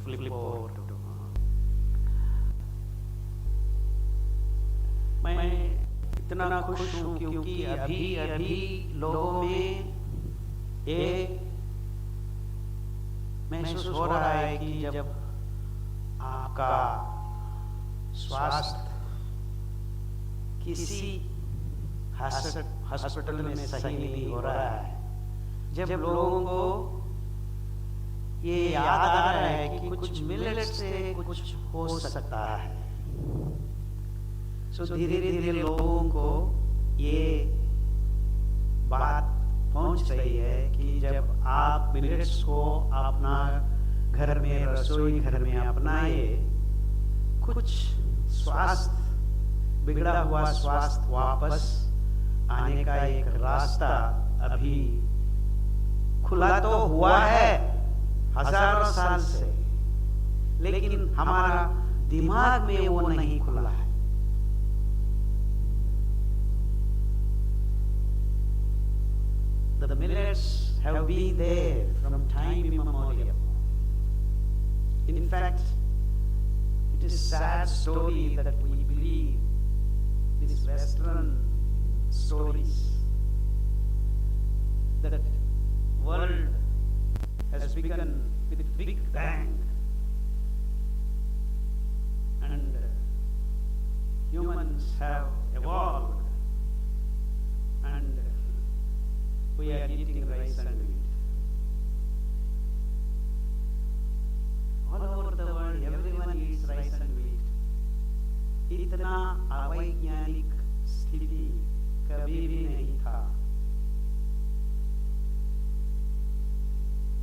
flip over to मैं इतना खुश हूँ क्योंकि अभी अभी लोगों में ये महसूस हो रहा है कि जब आपका स्वास्थ्य किसी हॉस्पिटल में सही नहीं हो रहा है, जब लोगों को ये याद आ रहा है कि कुछ मिलेट से कुछ हो सकता है, सो धीरे धीरे लोगों को ये बात पहुंच रही है कि जब आप मिलेट्स को अपना घर में, रसोई घर में अपनाए, कुछ स्वास्थ्य, बिगड़ा हुआ स्वास्थ्य वापस आने का एक रास्ता अभी खुला तो हुआ है हजारों साल से, लेकिन हमारा दिमाग में वो नहीं खुला है। The millets have been there from time immemorial. In fact, it is a sad story that we believe these Western stories that world has begun with a big bang and humans have evolved and we are eating rice and wheat. All over the world, everyone eats rice and wheat. इतना अवैज्ञानिक स्थिति कभी भी नहीं था.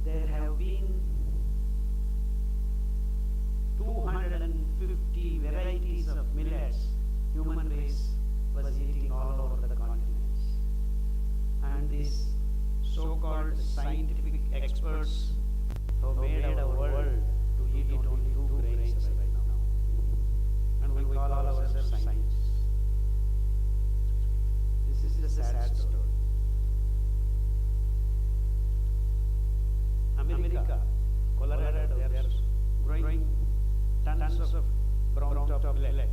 There have been 250 varieties of millets human race was eating all over the continents. And these so-called scientific experts have made our world to eat only 2 grains right now. And we call ourselves scientists. This is the sad story. America, Colorado, they are growing tons of brown top millet.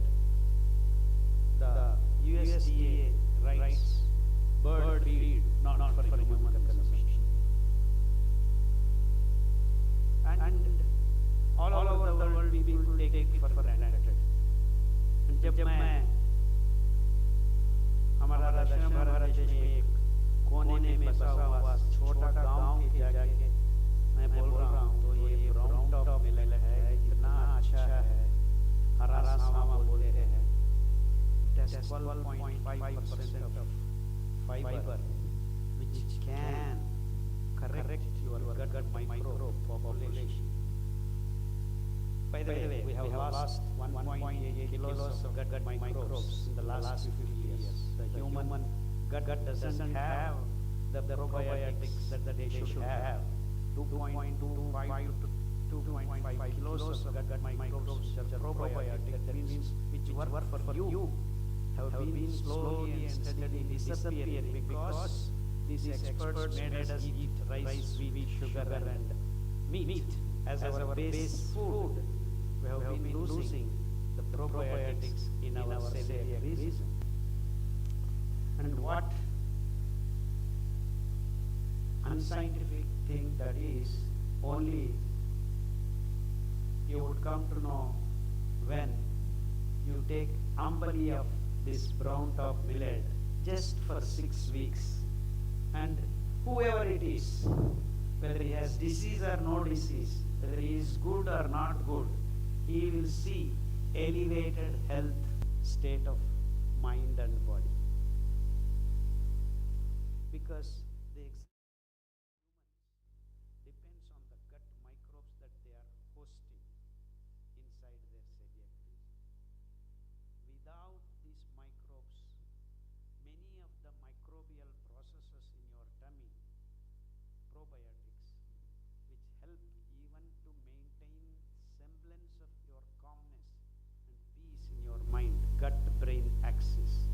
The USDA writes bird feed, not for human consumption. And all over the world people take it for granted. And जब मैं हमारा दक्षिण भारत देश में एक कोने में बसा हुआ छोटा गांव के जाके मैं बोल रहा हूँ तो ये ब्राउन टॉप मिलेट है, इतना अच्छा है, हरा सामा बोलते हैं. It has 12.5% of fiber which can correct your gut microbe population. By the way, we have lost 1.8 kilos of gut microbes in the last 50 years. The human gut doesn't have the probiotics that they should have. 2.25 to 2.5 kilos of gut microbes which are probiotic, that means which work for you, have been slowly and steadily disappearing because these experts made us eat rice, wheat, sugar and meat as our base food. We have been losing the probiotics in our cellular region. And what unscientific thing that is, only you would come to know when you take Amali of this brown top millet just for 6 weeks, and whoever it is, whether he has disease or no disease, whether he is good or not good, he will see elevated health state of mind and body. Because the depends on the gut microbes that they are hosting inside their cellular region. Without these microbes, many of the microbial processes in your tummy, probiotics, which help even to maintain semblance of your calmness and peace in your mind, gut-brain axis.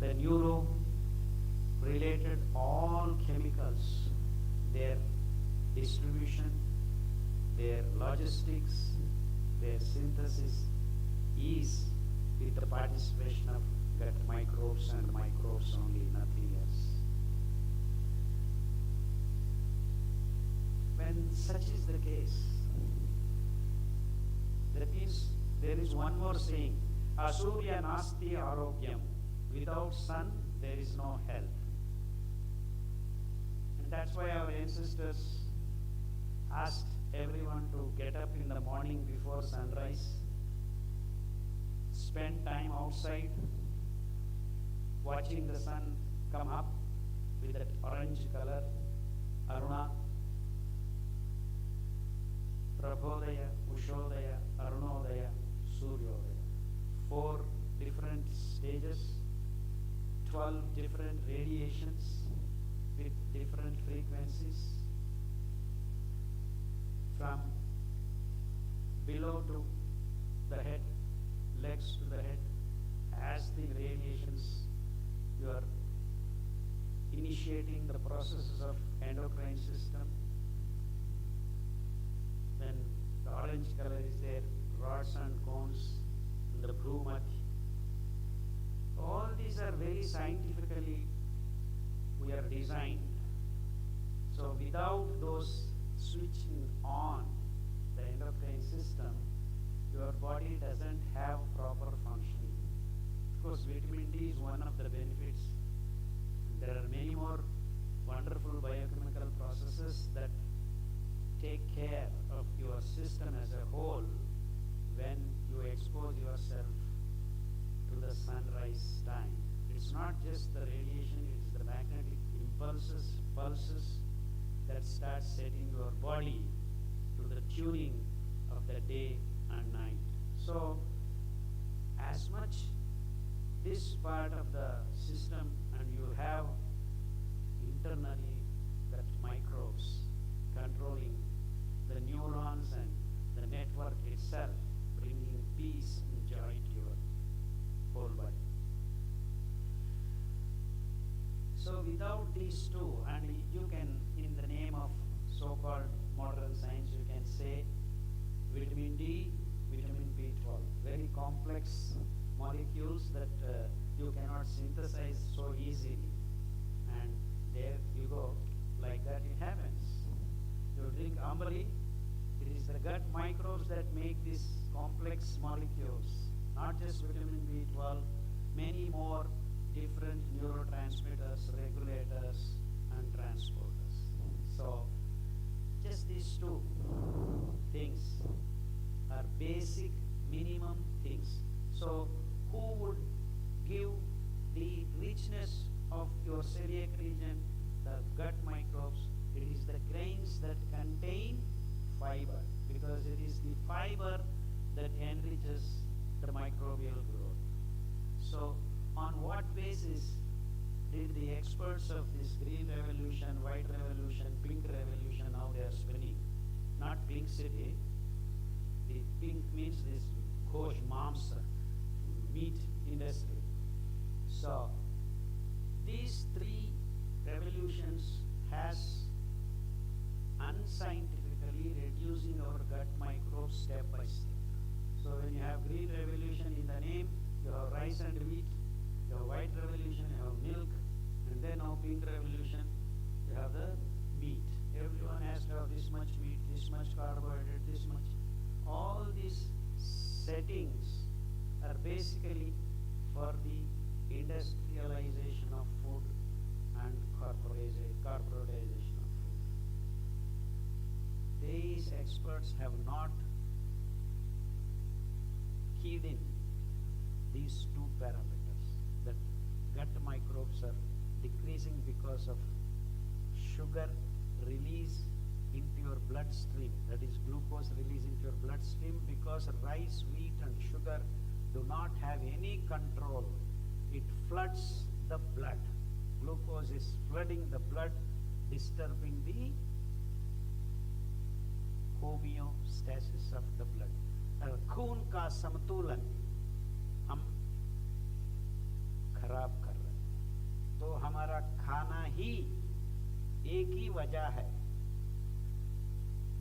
The neuro-related all chemicals, their distribution their logistics, their synthesis is with the participation of gut microbes and microbes only, nothing else. When such is the case, that means there is one more saying, Asurya nasti arogyam. Without sun, there is no health. And that's why our ancestors asked everyone to get up in the morning before sunrise, spend time outside, watching the sun come up with that orange color, Aruna, Prabhodaya, Ushodaya, Arunodaya, Suryodaya. 4 different stages, 12 different radiations with different frequencies, from below to the head, legs to the head. As the radiations, you are initiating the processes of endocrine system. Then the orange color is there, rods and cones in the blue mud. All these are very scientifically we are designed. So without those switching on the endocrine system, your body doesn't have proper functioning. Of course, vitamin D is one of the benefits. There are many more wonderful biochemical processes that take care of your system as a whole when you expose yourself to the sunrise time. It's not just the radiation, it is the magnetic impulses, pulses that start setting your body to the tuning of the day and night. So, as much this part of the system, and you have internally that microbes controlling the neurons and the network itself, bringing peace and joy to your whole body. So without these two, and you can, in the name of so-called modern science, you can say vitamin D, vitamin B12, very complex molecules that you cannot synthesize so easily. And there you go, like that it happens. You drink Amali, it is the gut microbes that make these complex molecules, not just vitamin B12, many more different neurotransmitters, regulators, and transporters. So, just these two things are basic minimum things. So, who would give the richness of your celiac region, the gut microbes? It is the grains that contain fiber, because it is the fiber that enriches the microbial growth. So, on what basis did the experts of this green revolution, white revolution, pink revolution, now they are spinning, not pink city, the pink means this ghosh, mamsa, meat industry. So, these 3 revolutions has unscientifically reducing our gut microbes step by step. So when you have green revolution in the name, you have rice and wheat, you have white revolution, you have milk, and then now pink revolution, you have the meat. Everyone has to have this much meat, this much carbohydrate, this much. All these settings are basically for the industrialization of food and corporatization of food. These experts have not keyed in these 2 parameters, that gut microbes are decreasing because of sugar release into your bloodstream, that is glucose release into your bloodstream, because rice, wheat and sugar do not have any control. It floods the blood. Glucose is flooding the blood, disturbing the homeostasis of the blood. खून का समतुलन हम खराब कर रहे हैं। तो हमारा खाना ही एक ही वजह है,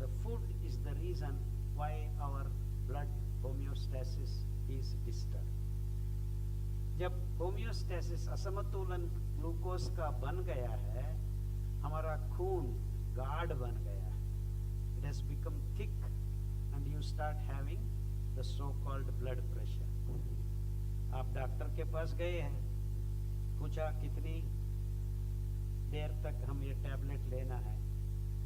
The food is the reason why our blood homeostasis is disturbed. जब होम्योस्टेसिस असमतोलन ग्लूकोज का बन गया है, हमारा खून गाढ़ बन गया है. It has become thick and you start having the so-called blood pressure. आप डॉक्टर के पास गए हैं, पूछा कितनी देर तक हम ये टैबलेट लेना है,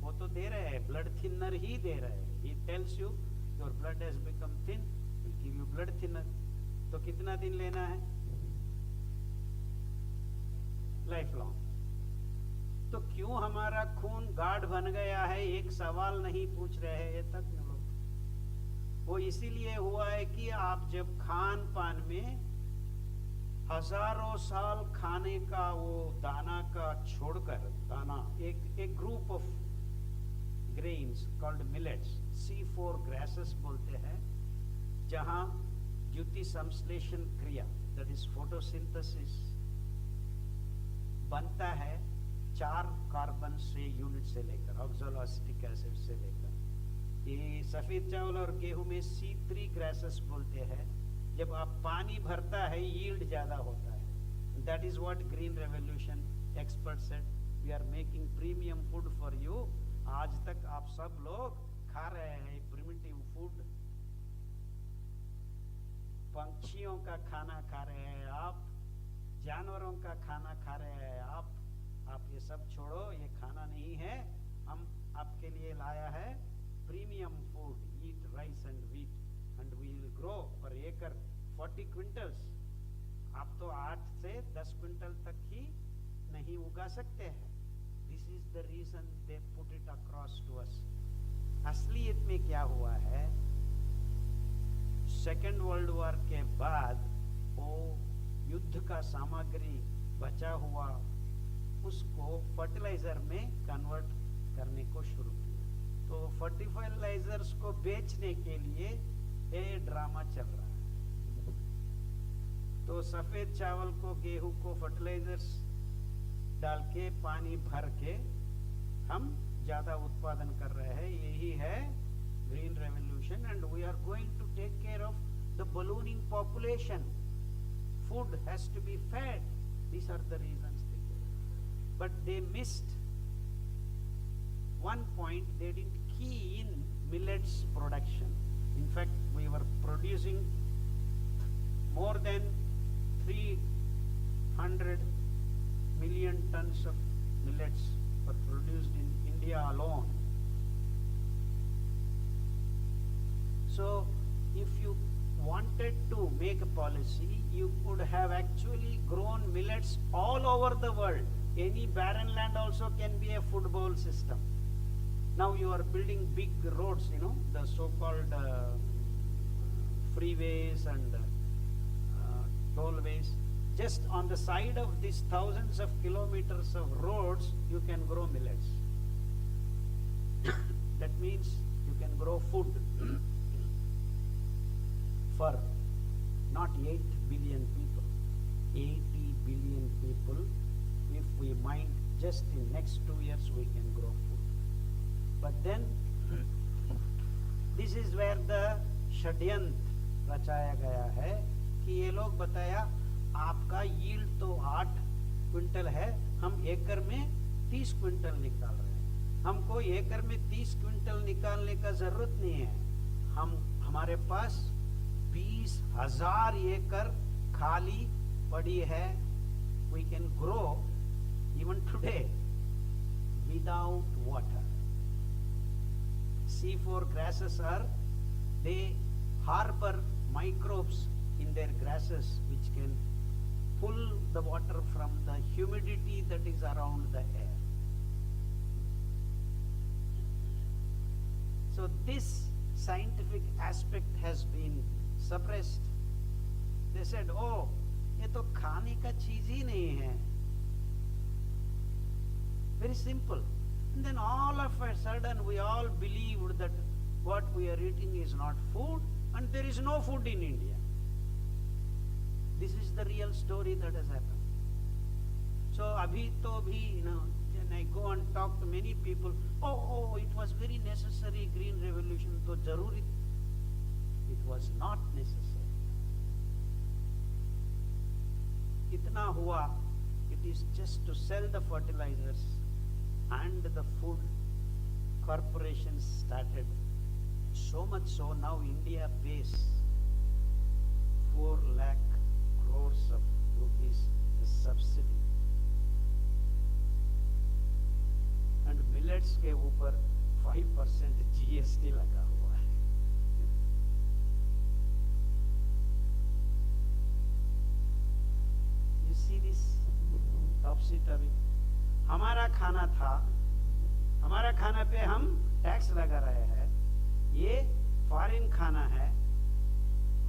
वो तो दे रहे हैं, ब्लड थिनर ही दे रहे हैं. He tells you your blood has become thin, will give you blood thinner. तो कितना दिन लेना है? Life long. तो क्यों हमारा खून गाढ़ बन गया है, एक सवाल नहीं पूछ रहे हैं ये तक लोग. वो इसीलिए हुआ है कि आप जब खान पान में हजारों साल खाने का वो दाना का छोड़कर, दाना एक group of grains called millets, C4 grasses बोलते हैं, जहां द्युति संश्लेषण क्रिया, दैट इज फोटोसिंथेसिस, बनता है 4 कार्बन से यूनिट से लेकर, ऑक्सोलोएसिटिक एसिड से लेकर. ये सफेद चावल और गेहूं में C3 ग्रासेस बोलते हैं. जब आप पानी भरता है यील्ड ज्यादा होता है. That is what green revolution expert said, we are making premium food for you. आज तक आप सब लोग खा रहे हैं प्रिमिटिव फूड, पंछियों का खाना खा रहे हैं आप, जानवरों का खाना खा रहे हैं आप ये सब छोड़ो, ये खाना नहीं है. हम आपके लिए लाया है premium food, eat rice and wheat and we will grow per acre 40 quintals. आप तो 8 से 10 क्विंटल तक ही नहीं उगा सकते हैं. This is the reason they put it across to us. असलियत में क्या हुआ है, सेकेंड वर्ल्ड वॉर के बाद वो युद्ध का सामग्री बचा हुआ उसको फर्टिलाइजर में कन्वर्ट करने को शुरू किया. तो फर्टिलाइजर्स को बेचने के लिए ये ड्रामा चल रहा है. तो सफेद चावल को, गेहूं को फर्टिलाइजर्स डाल के, पानी भर के हम ज्यादा उत्पादन कर रहे हैं. यही है green revolution. And we are going to take care of the ballooning population. Food has to be fed. These are the reasons. But they missed one point. They didn't key in millets production. In fact, we were producing more than 300 million tons of millets were produced in India alone. So, if you wanted to make a policy, you could have actually grown millets all over the world. Any barren land also can be a food bowl system. Now you are building big roads, the so-called freeways and tollways. Just on the side of these thousands of kilometers of roads, you can grow millets. That means you can grow food for not 8 billion people, 80 billion people. If we mind, just in next 2 years we can grow food. But then this is where the षड्यंत्र रचाया गया है कि ये लोग बताया आपका yield तो 8 quintal है, हम एकड़ में 30 क्विंटल निकाल रहे हैं. हमको एकड़ में 30 क्विंटल निकालने का जरूरत नहीं है. हमारे पास 20,000 एकड़ खाली पड़ी है. We can grow even today without water. C4 grasses they harbor microbes in their grasses which can pull the water from the humidity that is around the air. So this scientific aspect has been suppressed. They said, oh, ये तो खाने का चीज ही नहीं है. Very simple. And then all of a sudden we all believed that what we are eating is not food and there is no food in India. This is the real story that has happened. So abhi to bhi when I go and talk to many people, oh, it was very necessary, green revolution, to zaruri. It was not necessary. Itna hua, it is just to sell the fertilizers and the food. Corporations started. So much so now India pays 4 lakh crores of rupees as subsidy. And millets के ऊपर 5% GST लगा हुआ है. You see this topsy-turvy. हमारा खाना था, हमारा खाना पे हम टैक्स लगा रहे हैं. ये फॉरेन खाना है,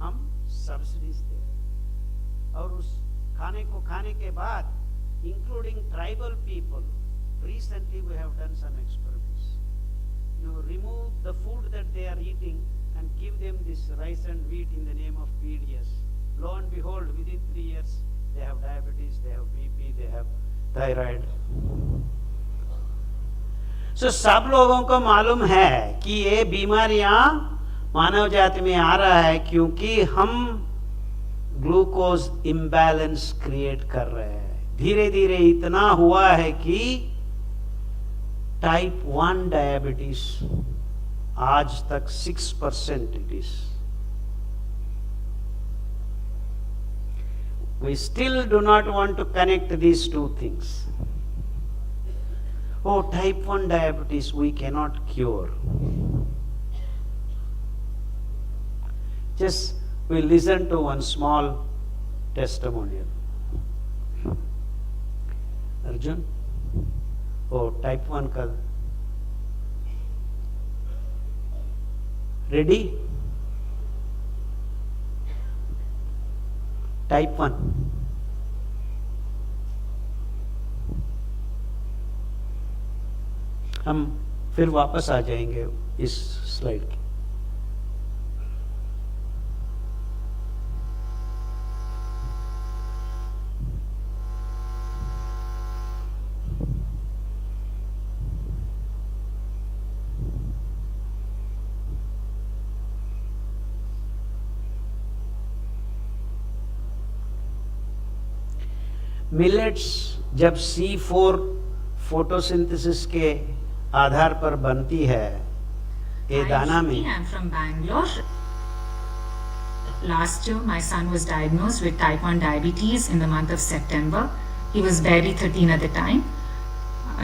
हम सब्सिडीज दे रहे हैं. और उस खाने को खाने के बाद, including tribal people, recently we have done some experiments. You remove the food that they are eating and give them this rice and wheat in the name of PDS. Lo and behold, within 3 years, they have diabetes, they have BP, they have thyroid. So सब लोगों को मालूम है कि ये बीमारियां मानव जाति में आ रहा है क्योंकि हम ग्लूकोज इम्बैलेंस क्रिएट कर रहे हैं. धीरे धीरे इतना हुआ है कि टाइप 1 डायबिटीज आज तक 6% it is. We still do not want to connect these two things. Oh, type 1 diabetes we cannot cure. Just we listen to one small testimonial. Arjun, oh, type 1 ka. Ready? Type 1. हम फिर वापस आ जाएंगे इस slide की. Millets जब C4 photosynthesis के आधार पर बनती है ये दाना में. I am from Bangalore. Last year my son was diagnosed with type 1 diabetes in the month of September. He was barely 13 at the time.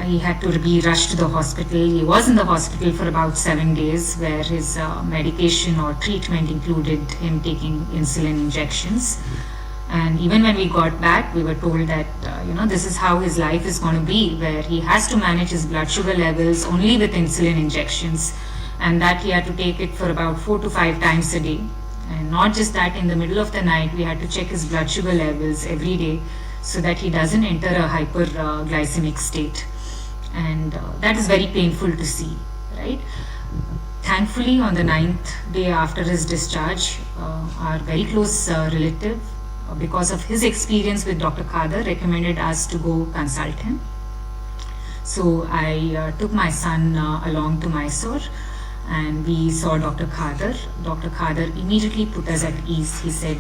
He had to be rushed to the hospital. He was in the hospital for about 7 days where his medication or treatment included him taking insulin injections. And even when we got back, we were told that, this is how his life is going to be, where he has to manage his blood sugar levels only with insulin injections, and that he had to take it for about 4 to 5 times a day. And not just that, in the middle of the night, we had to check his blood sugar levels every day so that he doesn't enter a hyperglycemic state. And that is very painful to see, right? Thankfully, on the 9th day after his discharge, our very close relative, because of his experience with Dr. Khadar, recommended us to go consult him. So I took my son along to Mysore and we saw Dr. Khadar. Dr. Khadar immediately put us at ease. He said,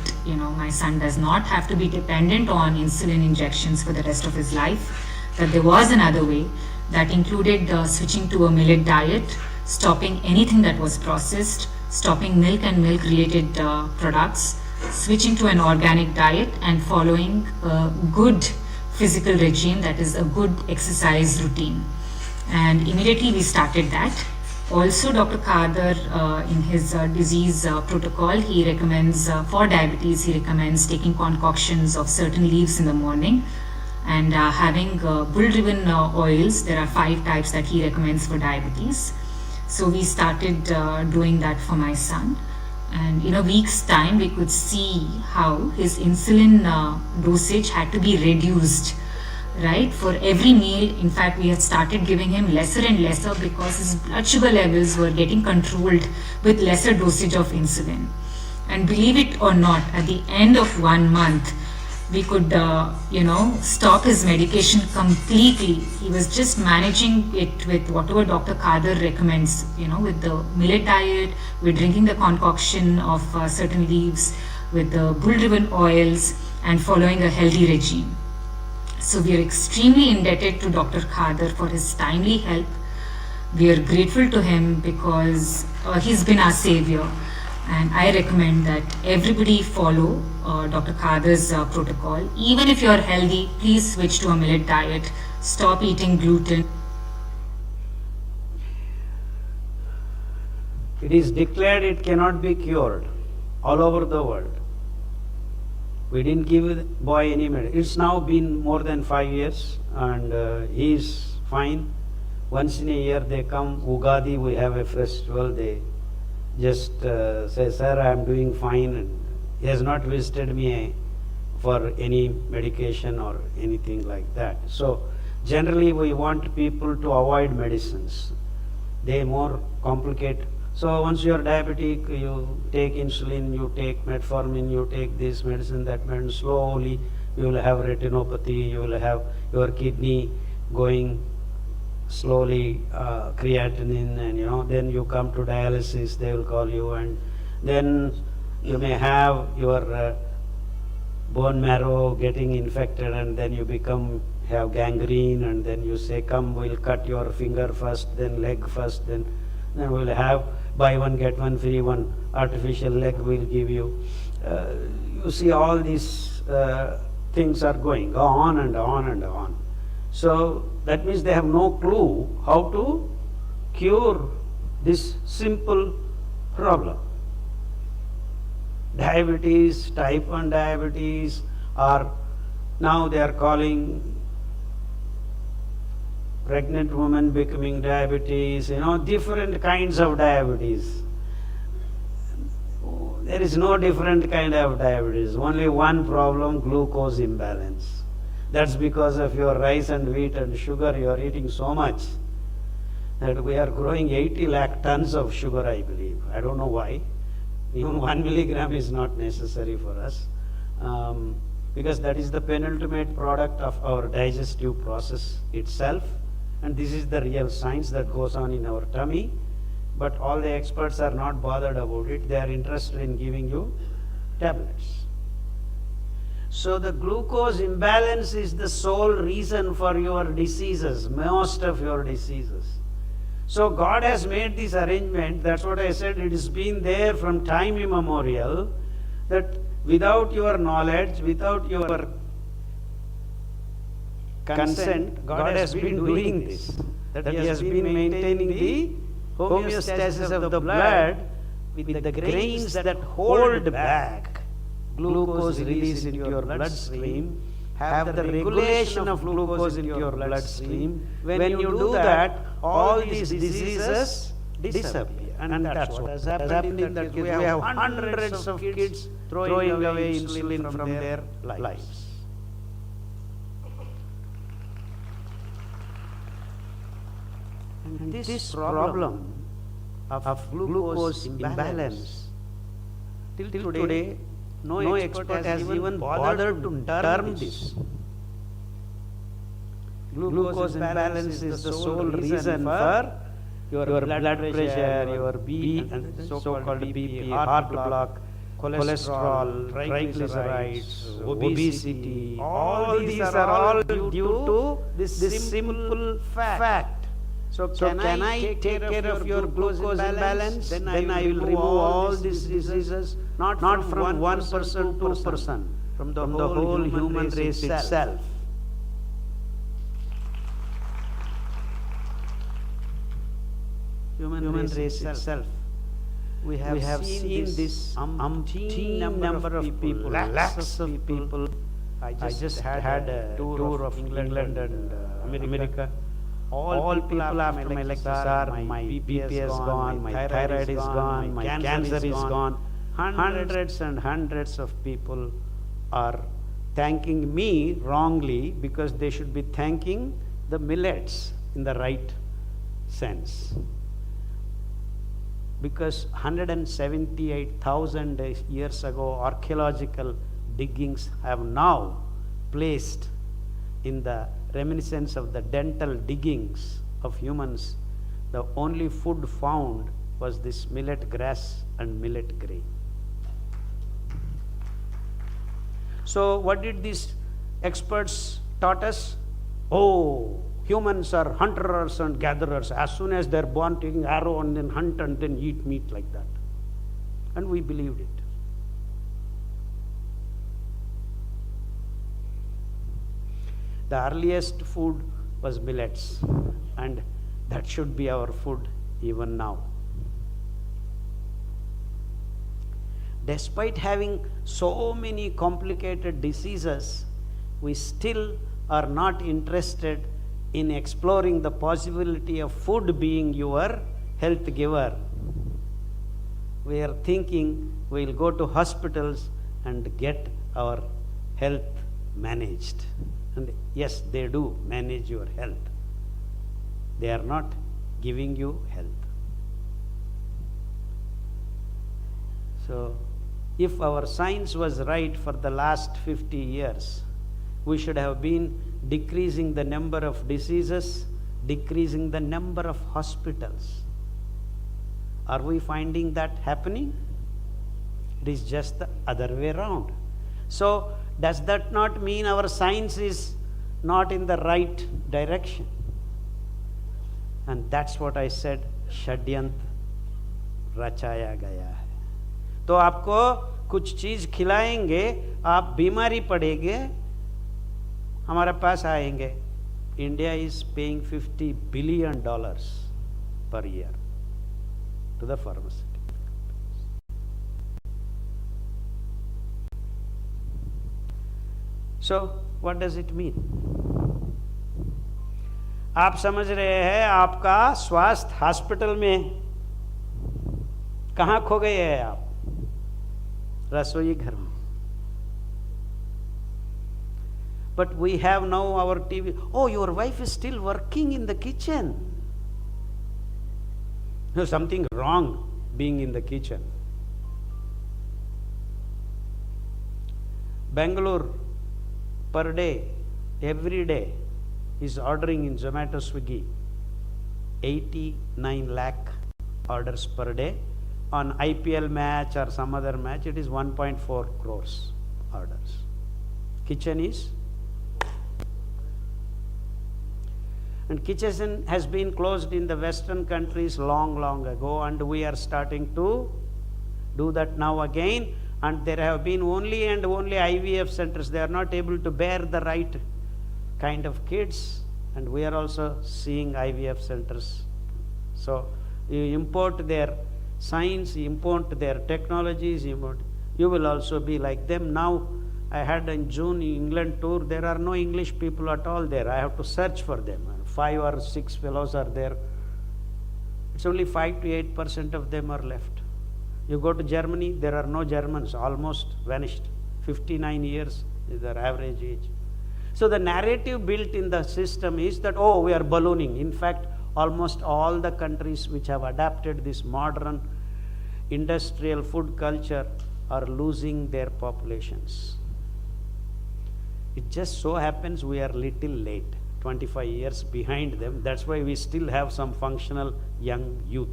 my son does not have to be dependent on insulin injections for the rest of his life, that there was another way that included switching to a millet diet, stopping anything that was processed, stopping milk and milk related products, switching to an organic diet and following a good physical regime, that is a good exercise routine. And immediately we started that. Also, Dr. Khadar, in his disease protocol, he recommends for diabetes, he recommends taking concoctions of certain leaves in the morning and having bull-driven oils. There are 5 types that he recommends for diabetes. So we started doing that for my son. And in a week's time, we could see how his insulin dosage had to be reduced, right? For every meal, in fact, we had started giving him lesser and lesser because his blood sugar levels were getting controlled with lesser dosage of insulin. And believe it or not, at the end of 1 month, we could, stop his medication completely. He was just managing it with whatever Dr. Khadar recommends, with the millet diet, with drinking the concoction of certain leaves, with the bull-driven oils, and following a healthy regime. So we are extremely indebted to Dr. Khadar for his timely help. We are grateful to him because he's been our savior. And I recommend that everybody follow Dr. Khadar's protocol. Even if you're healthy, please switch to a millet diet. Stop eating gluten. It is declared it cannot be cured all over the world. We didn't give the boy any medicine. It's now been more than 5 years and he is fine. Once in a year they come, Ugadi, we have a festival, they just say, sir, I am doing fine, and he has not visited me for any medication or anything like that. So generally we want people to avoid medicines. They more complicate. So once you are diabetic, you take insulin, you take metformin, you take this medicine, that medicine, slowly you will have retinopathy, you will have your kidney going slowly, creatinine, and then you come to dialysis, they will call you, and then you may have your bone marrow getting infected, and then you have gangrene, and then you say, come, we'll cut your finger first, then leg first, then we'll have buy one get one free, one artificial leg we'll give you. You see all these things are going on and on and on. So that means they have no clue how to cure this simple problem. Diabetes, type 1 diabetes, or now they are calling pregnant women becoming diabetes, different kinds of diabetes. There is no different kind of diabetes, only one problem, glucose imbalance. That's because of your rice and wheat and sugar, you are eating so much that we are growing 80 lakh tons of sugar, I believe. I don't know why. Even 1 milligram is not necessary for us, because that is the penultimate product of our digestive process itself, and this is the real science that goes on in our tummy. But all the experts are not bothered about it. They are interested in giving you tablets. So the glucose imbalance is the sole reason for your diseases, most of your diseases. So God has made this arrangement. That's what I said. It has been there from time immemorial, that without your knowledge, without your consent, God has been doing this. That He has been maintaining the homeostasis of the blood with the grains that hold back glucose release into your bloodstream, have the regulation of glucose into your bloodstream. When you do that, all these diseases disappear. And that's what has happened in that case. We have hundreds of kids throwing away insulin from their lives. And this problem of glucose imbalance, till today, no expert has even bothered to term this. Glucose imbalance is the sole reason for your blood pressure, your BP, and so-called BP, heart block, cholesterol, triglycerides, obesity. All these are all due to this simple fact. So can I take care of your glucose imbalance? Then I will remove all these diseases, not from one person to person, from the whole human race itself. Human race itself. We have seen this umpteen number of people, lakhs of people. I just had a tour of England and America. All people after my lectures are, my BP is gone, my thyroid is gone, my cancer is gone. Hundreds and hundreds of people are thanking me wrongly, because they should be thanking the millets in the right sense. Because 178,000 years ago, archaeological diggings have now placed in the reminiscence of the dental diggings of humans, the only food found was this millet grass and millet grain. So what did these experts taught us? Oh, humans are hunters and gatherers. As soon as they're born, taking arrow and then hunt and then eat meat like that. And we believed it. The earliest food was millets, and that should be our food even now. Despite having so many complicated diseases, we still are not interested in exploring the possibility of food being your health giver. We are thinking we'll go to hospitals and get our health managed. And yes, they do manage your health. They are not giving you health. So, if our science was right for the last 50 years, we should have been decreasing the number of diseases, decreasing the number of hospitals. Are we finding that happening? It is just the other way around. So, does that not mean our science is not in the right direction? And that's what I said, षड्यंत्र रचाया गया है. तो आपको कुछ चीज खिलाएंगे, आप बीमारी पड़ेंगे, हमारे पास आएंगे. India is paying $50 billion per year to the pharmaceutical. So, what does it mean? आप समझ रहे हैं आपका स्वास्थ्य हॉस्पिटल में, कहाँ खो गए हैं आप? रसोई घर में. But we have now our TV. Oh, your wife is still working in the kitchen. There's something wrong being in the kitchen. Bangalore per day, every day, is ordering in Zomato, Swiggy 89 lakh orders per day. On IPL match or some other match, it is 1.4 crores orders. Kitchen is, and kitchen has been closed in the Western countries long ago, and we are starting to do that now again. And there have been only IVF centers. They are not able to bear the right kind of kids, and we are also seeing IVF centers. So you import their science, you import their technologies, you will also be like them. Now I had in June England tour, there are no English people at all there. I have to search for them. 5 or 6 fellows are there. It's only 5 to 8% of them are left. You go to Germany, there are no Germans, almost vanished. 59 years is their average age. So the narrative built in the system is that, oh, we are ballooning. In fact, almost all the countries which have adapted this modern industrial food culture are losing their populations. It just so happens we are little late, 25 years behind them. That's why we still have some functional young youth.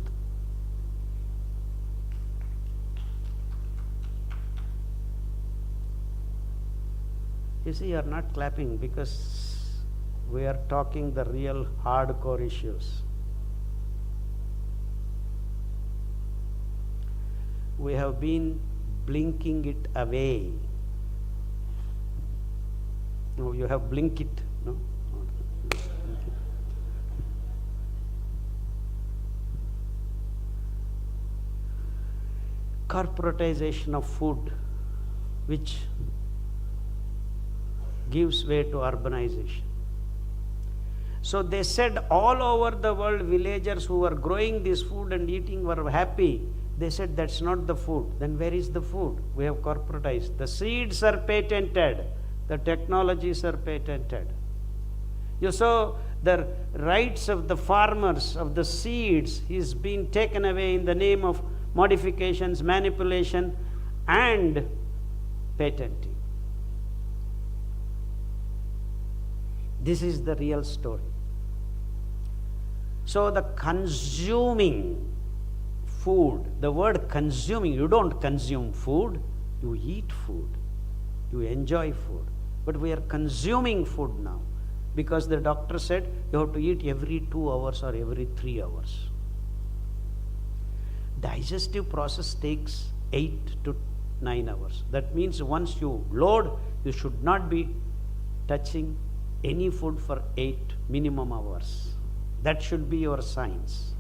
You see, you are not clapping because we are talking the real hardcore issues. We have been blinking it away. No, you have blink it, no? Corporatization of food, which gives way to urbanization. So they said all over the world, villagers who were growing this food and eating were happy. They said that's not the food. Then where is the food? We have corporatized. The seeds are patented. The technologies are patented. You saw the rights of the farmers, of the seeds, is being taken away in the name of modifications, manipulation, and patenting. This is the real story. So the consuming food, the word consuming, you don't consume food, you eat food, you enjoy food. But we are consuming food now because the doctor said you have to eat every 2 hours or every 3 hours. Digestive process takes 8 to 9 hours. That means once you load, you should not be touching any food for 8 minimum hours. That should be your science.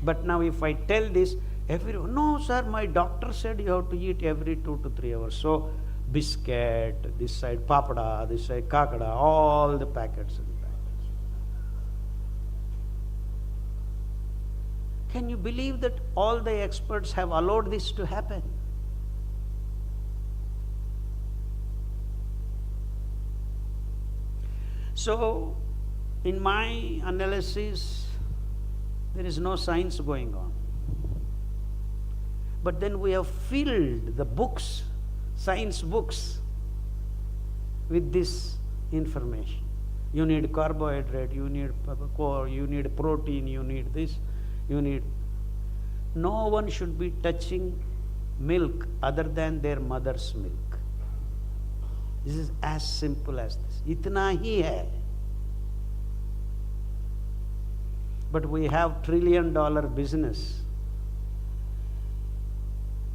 But now if I tell this, everyone, no sir, my doctor said you have to eat every 2 to 3 hours. So biscuit, this side papada, this side kakada, all the packets. Can you believe that all the experts have allowed this to happen? So, in my analysis, there is no science going on. But then we have filled the books, science books, with this information. You need carbohydrate, you need protein, you need this, you need. No one should be touching milk other than their mother's milk. This is as simple as this. Itna hi hai. But we have $1 trillion business.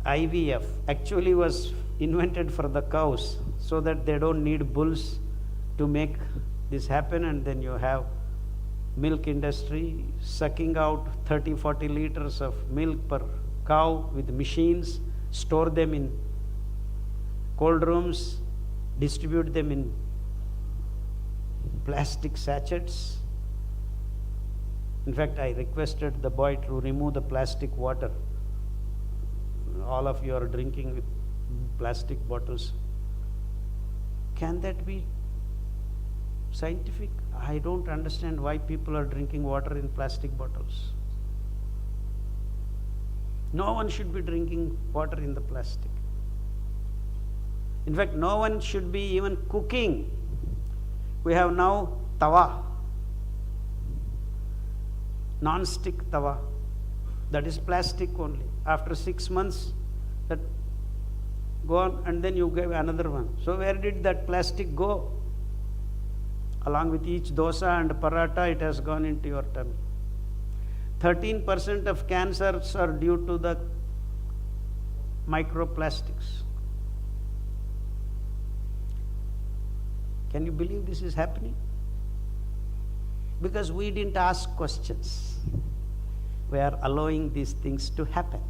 IVF actually was invented for the cows so that they don't need bulls to make this happen, and then you have milk industry sucking out 30-40 liters of milk per cow with machines, store them in cold rooms, distribute them in plastic sachets. In fact, I requested the boy to remove the plastic water. All of you are drinking with plastic bottles. Can that be scientific? I don't understand why people are drinking water in plastic bottles. No one should be drinking water in the plastic. In fact, no one should be even cooking. We have now tawa, non-stick tawa. That is plastic only. After 6 months, that gone, and then you give another one. So where did that plastic go? Along with each dosa and paratha, it has gone into your tummy. 13% of cancers are due to the microplastics. Can you believe this is happening? Because we didn't ask questions. We are allowing these things to happen.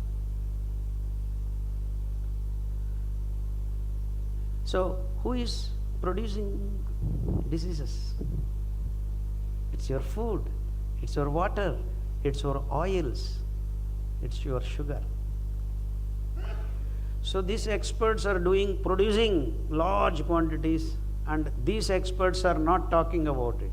So, who is producing diseases? It's your food, it's your water, it's your oils, it's your sugar. So these experts are producing large quantities, and these experts are not talking about it.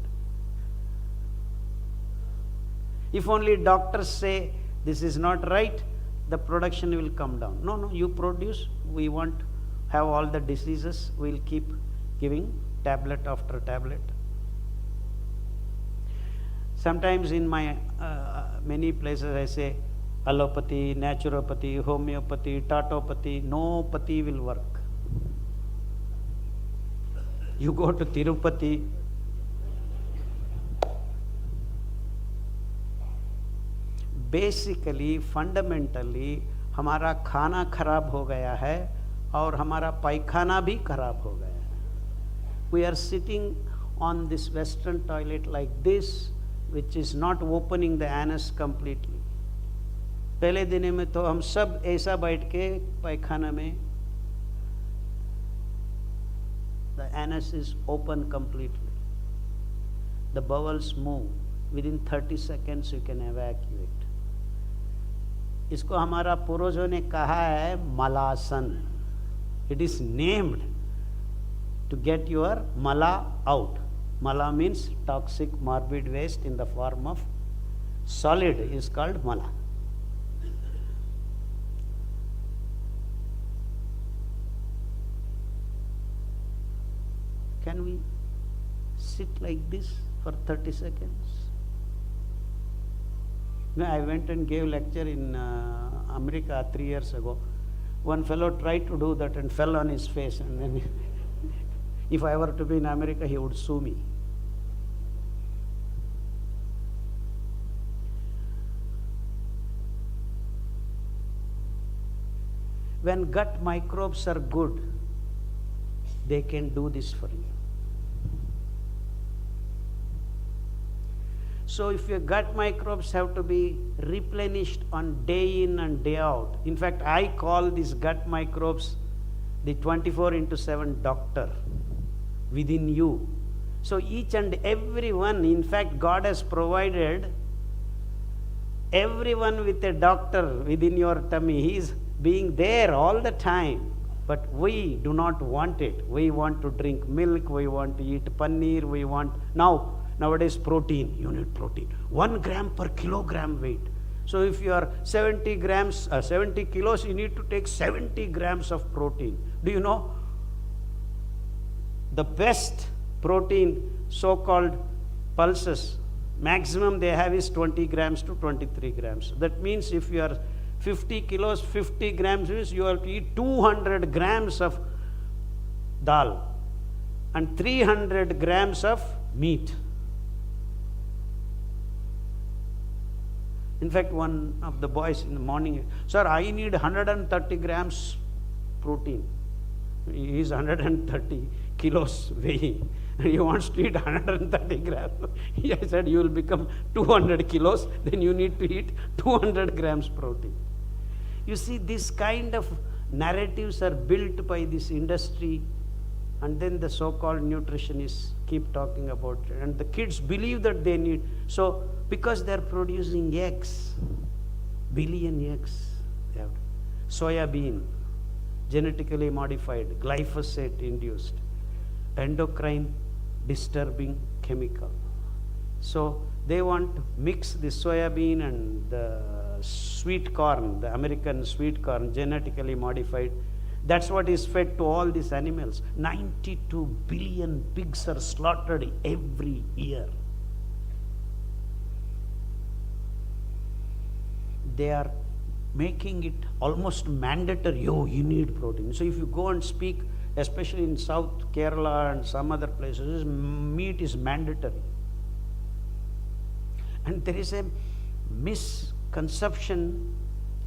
If only doctors say this is not right, the production will come down. No, you produce, we want have all the diseases, we'll keep giving tablet after tablet. Sometimes in my many places I say allopathy, naturopathy, homeopathy, tatopathy, no pathy will work. You go to Tirupati, basically fundamentally हमारा खाना खराब हो गया है और हमारा पायखाना भी खराब हो गया है. We are sitting on this western toilet like this, which is not opening the anus completely. पहले दिन में तो हम सब ऐसा बैठ के पायखाना में, the anus is open completely. The bowels move. Within 30 seconds you can evacuate. इसको हमारा पूर्वजों ने कहा है malasana. It is named to get your mala out. Mala means toxic morbid waste in the form of solid is called mala. Can we sit like this for 30 seconds? No, I went and gave lecture in America 3 years ago. One fellow tried to do that and fell on his face, and then if I were to be in America, he would sue me. When gut microbes are good, they can do this for you. So if your gut microbes have to be replenished on day in and day out, in fact, I call these gut microbes the 24/7 doctor within you. So each and every one, in fact, God has provided everyone with a doctor within your tummy. He is being there all the time. But we do not want it. We want to drink milk, we want to eat paneer, we want nowadays protein. You need protein. 1 gram per kilogram weight. So if you are 70 kilos, you need to take 70 grams of protein. Do you know? The best protein, so-called pulses, maximum they have is 20 grams to 23 grams. That means if you are 50 kilos, 50 grams means you have to eat 200 grams of dal and 300 grams of meat. In fact, one of the boys in the morning, sir, I need 130 grams protein. He is 130 kilos weighing. He wants to eat 130 grams. I said, you will become 200 kilos, then you need to eat 200 grams protein. You see, this kind of narratives are built by this industry, and then the so-called nutritionists keep talking about it, and the kids believe that they need. So, because they are producing eggs, billion eggs, they have soya bean, genetically modified, glyphosate induced, endocrine disturbing chemical. So they want to mix the soya bean and the sweet corn, the American sweet corn, genetically modified. That's what is fed to all these animals. 92 billion pigs are slaughtered every year. They are making it almost mandatory. You need protein. So if you go and speak, especially in South Kerala and some other places, meat is mandatory. And there is a misconception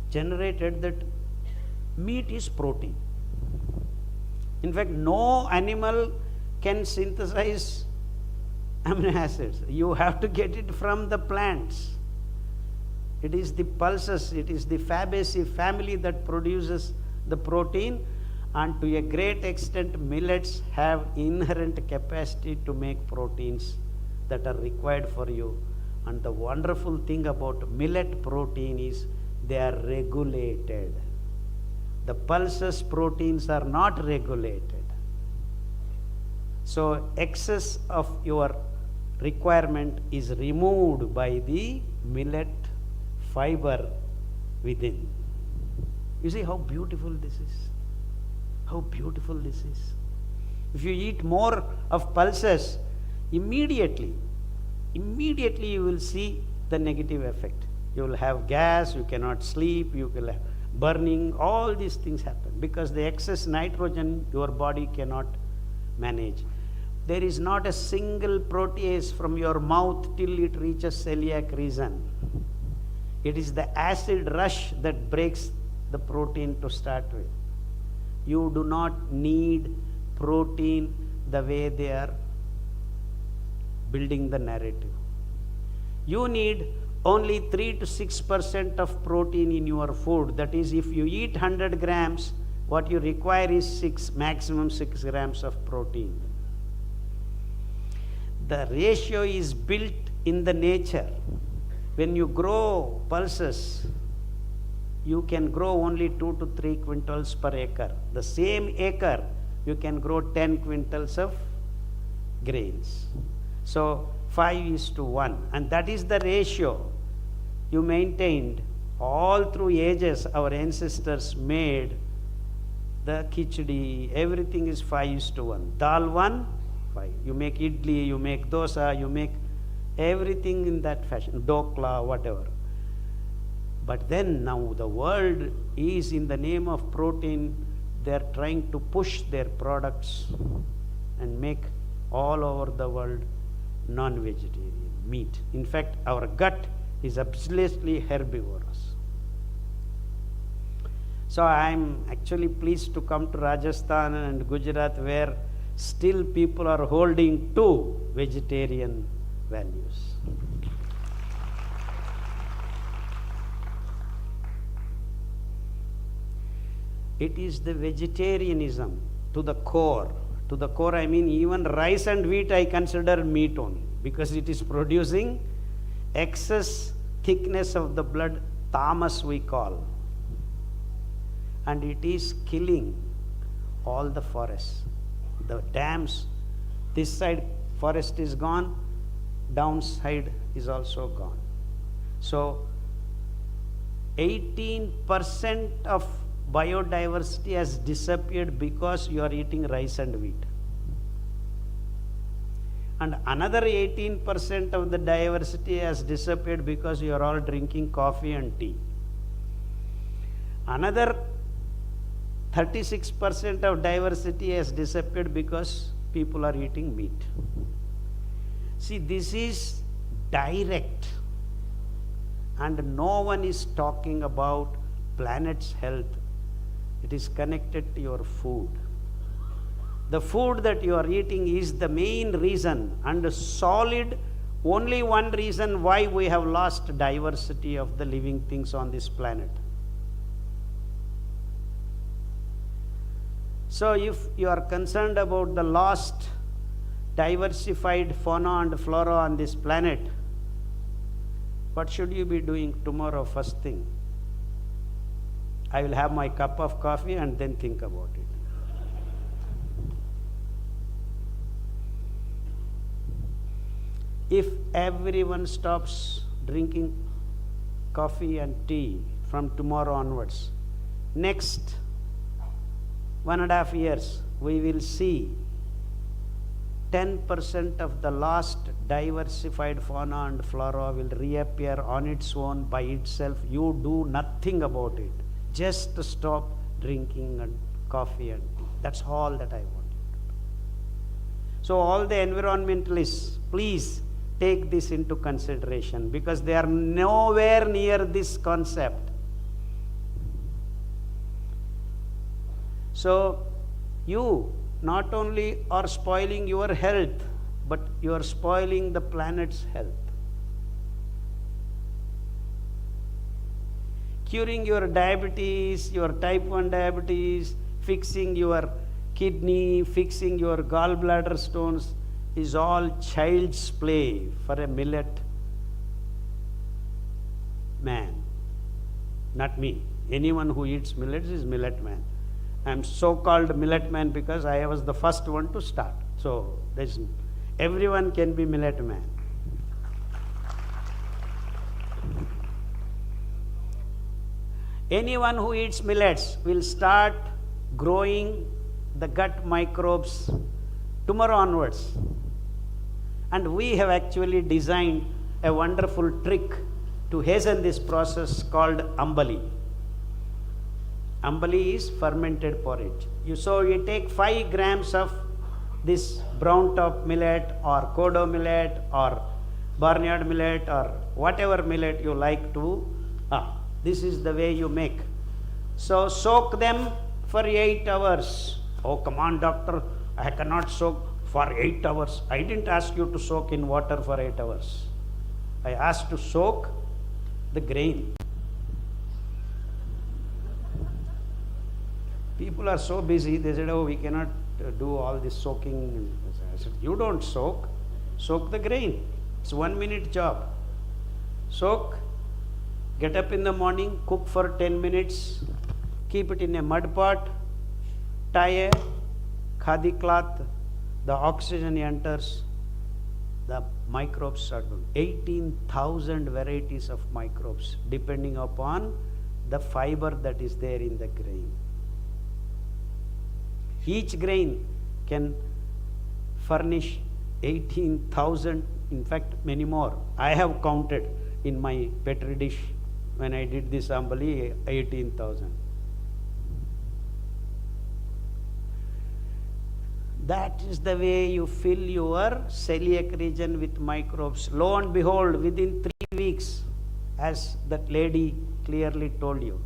generated that meat is protein. In fact, no animal can synthesize amino acids. You have to get it from the plants. It is the pulses, it is the Fabaceae family that produces the protein, and to a great extent millets have inherent capacity to make proteins that are required for you. And the wonderful thing about millet protein is they are regulated. The pulses proteins are not regulated. So excess of your requirement is removed by the millet fiber within. You see how beautiful this is? How beautiful this is. If you eat more of pulses, immediately you will see the negative effect. You will have gas, you cannot sleep, you will have burning, all these things happen because the excess nitrogen your body cannot manage. There is not a single protease from your mouth till it reaches celiac region. It is the acid rush that breaks the protein to start with. You do not need protein the way they are building the narrative. You need only 3 to 6% of protein in your food. That is, if you eat 100 grams, what you require is maximum 6 grams of protein. The ratio is built in the nature. When you grow pulses, you can grow only 2 to 3 quintals per acre. The same acre, you can grow 10 quintals of grains. So 5:1, and that is the ratio you maintained all through ages. Our ancestors made the khichdi, everything is 5:1. Dal 1, diversify. You make idli, you make dosa, you make everything in that fashion, dokla, whatever. But then now the world is, in the name of protein, they are trying to push their products and make all over the world non-vegetarian meat. In fact, our gut is absolutely herbivorous. So I am actually pleased to come to Rajasthan and Gujarat, where still people are holding to vegetarian values. It is the vegetarianism to the core. To the core, I mean even rice and wheat I consider meat only, because it is producing excess thickness of the blood, tamas we call. And it is killing all the forests. The dams, this side forest is gone, downside is also gone. So 18% of biodiversity has disappeared because you are eating rice and wheat. And another 18% of the diversity has disappeared because you are all drinking coffee and tea. Another 36% of diversity has disappeared because people are eating meat. See, this is direct, and no one is talking about planet's health. It is connected to your food. The food that you are eating is the main reason, and solid, only one reason why we have lost diversity of the living things on this planet. So if you are concerned about the lost diversified fauna and flora on this planet, what should you be doing tomorrow first thing? I will have my cup of coffee and then think about it. If everyone stops drinking coffee and tea from tomorrow onwards, next 1.5 years, we will see 10% of the lost diversified fauna and flora will reappear on its own by itself. You do nothing about it. Just stop drinking and coffee and tea. That's all that I want you to do. So all the environmentalists, please take this into consideration, because they are nowhere near this concept. So you not only are spoiling your health, but you are spoiling the planet's health. Curing your diabetes, your type 1 diabetes, fixing your kidney, fixing your gallbladder stones is all child's play for a millet man. Not me. Anyone who eats millets is millet man. I am so-called millet man because I was the first one to start. So everyone can be millet man. Anyone who eats millets will start growing the gut microbes tomorrow onwards. And we have actually designed a wonderful trick to hasten this process called Amali. Amali is fermented porridge. So you take 5 grams of this brown top millet or kodo millet or barnyard millet or whatever millet you like to. This is the way you make. So soak them for 8 hours. Oh, come on, doctor, I cannot soak for 8 hours. I didn't ask you to soak in water for 8 hours. I asked to soak the grain. People are so busy, they said, oh, we cannot do all this soaking. I said, you don't soak, soak the grain. It's 1 minute job. Soak, get up in the morning, cook for 10 minutes, keep it in a mud pot, tie a khadi cloth, the oxygen enters, the microbes are done. 18,000 varieties of microbes depending upon the fiber that is there in the grain. Each grain can furnish 18,000, in fact many more. I have counted in my petri dish when I did this Amali, 18,000. That is the way you fill your celiac region with microbes. Lo and behold, within 3 weeks, as that lady clearly told you,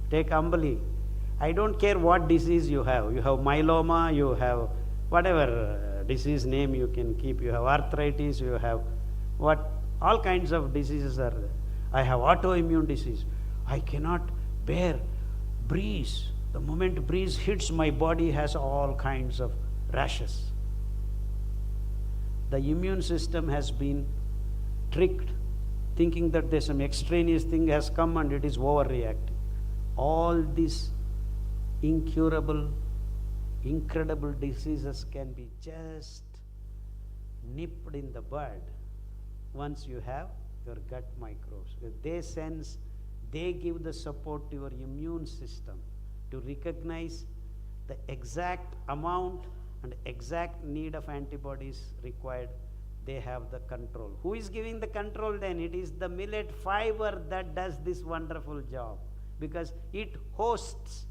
take Amali. I don't care what disease you have. You have myeloma, you have whatever disease name you can keep. You have arthritis, you have all kinds of diseases are there. I have autoimmune disease. I cannot bear breeze. The moment breeze hits, my body has all kinds of rashes. The immune system has been tricked, thinking that there's some extraneous thing has come and it is overreacting. All these incurable, incredible diseases can be just nipped in the bud once you have your gut microbes. They give the support to your immune system to recognize the exact amount and exact need of antibodies required. They have the control. Who is giving the control then? It is the millet fiber that does this wonderful job, because it hosts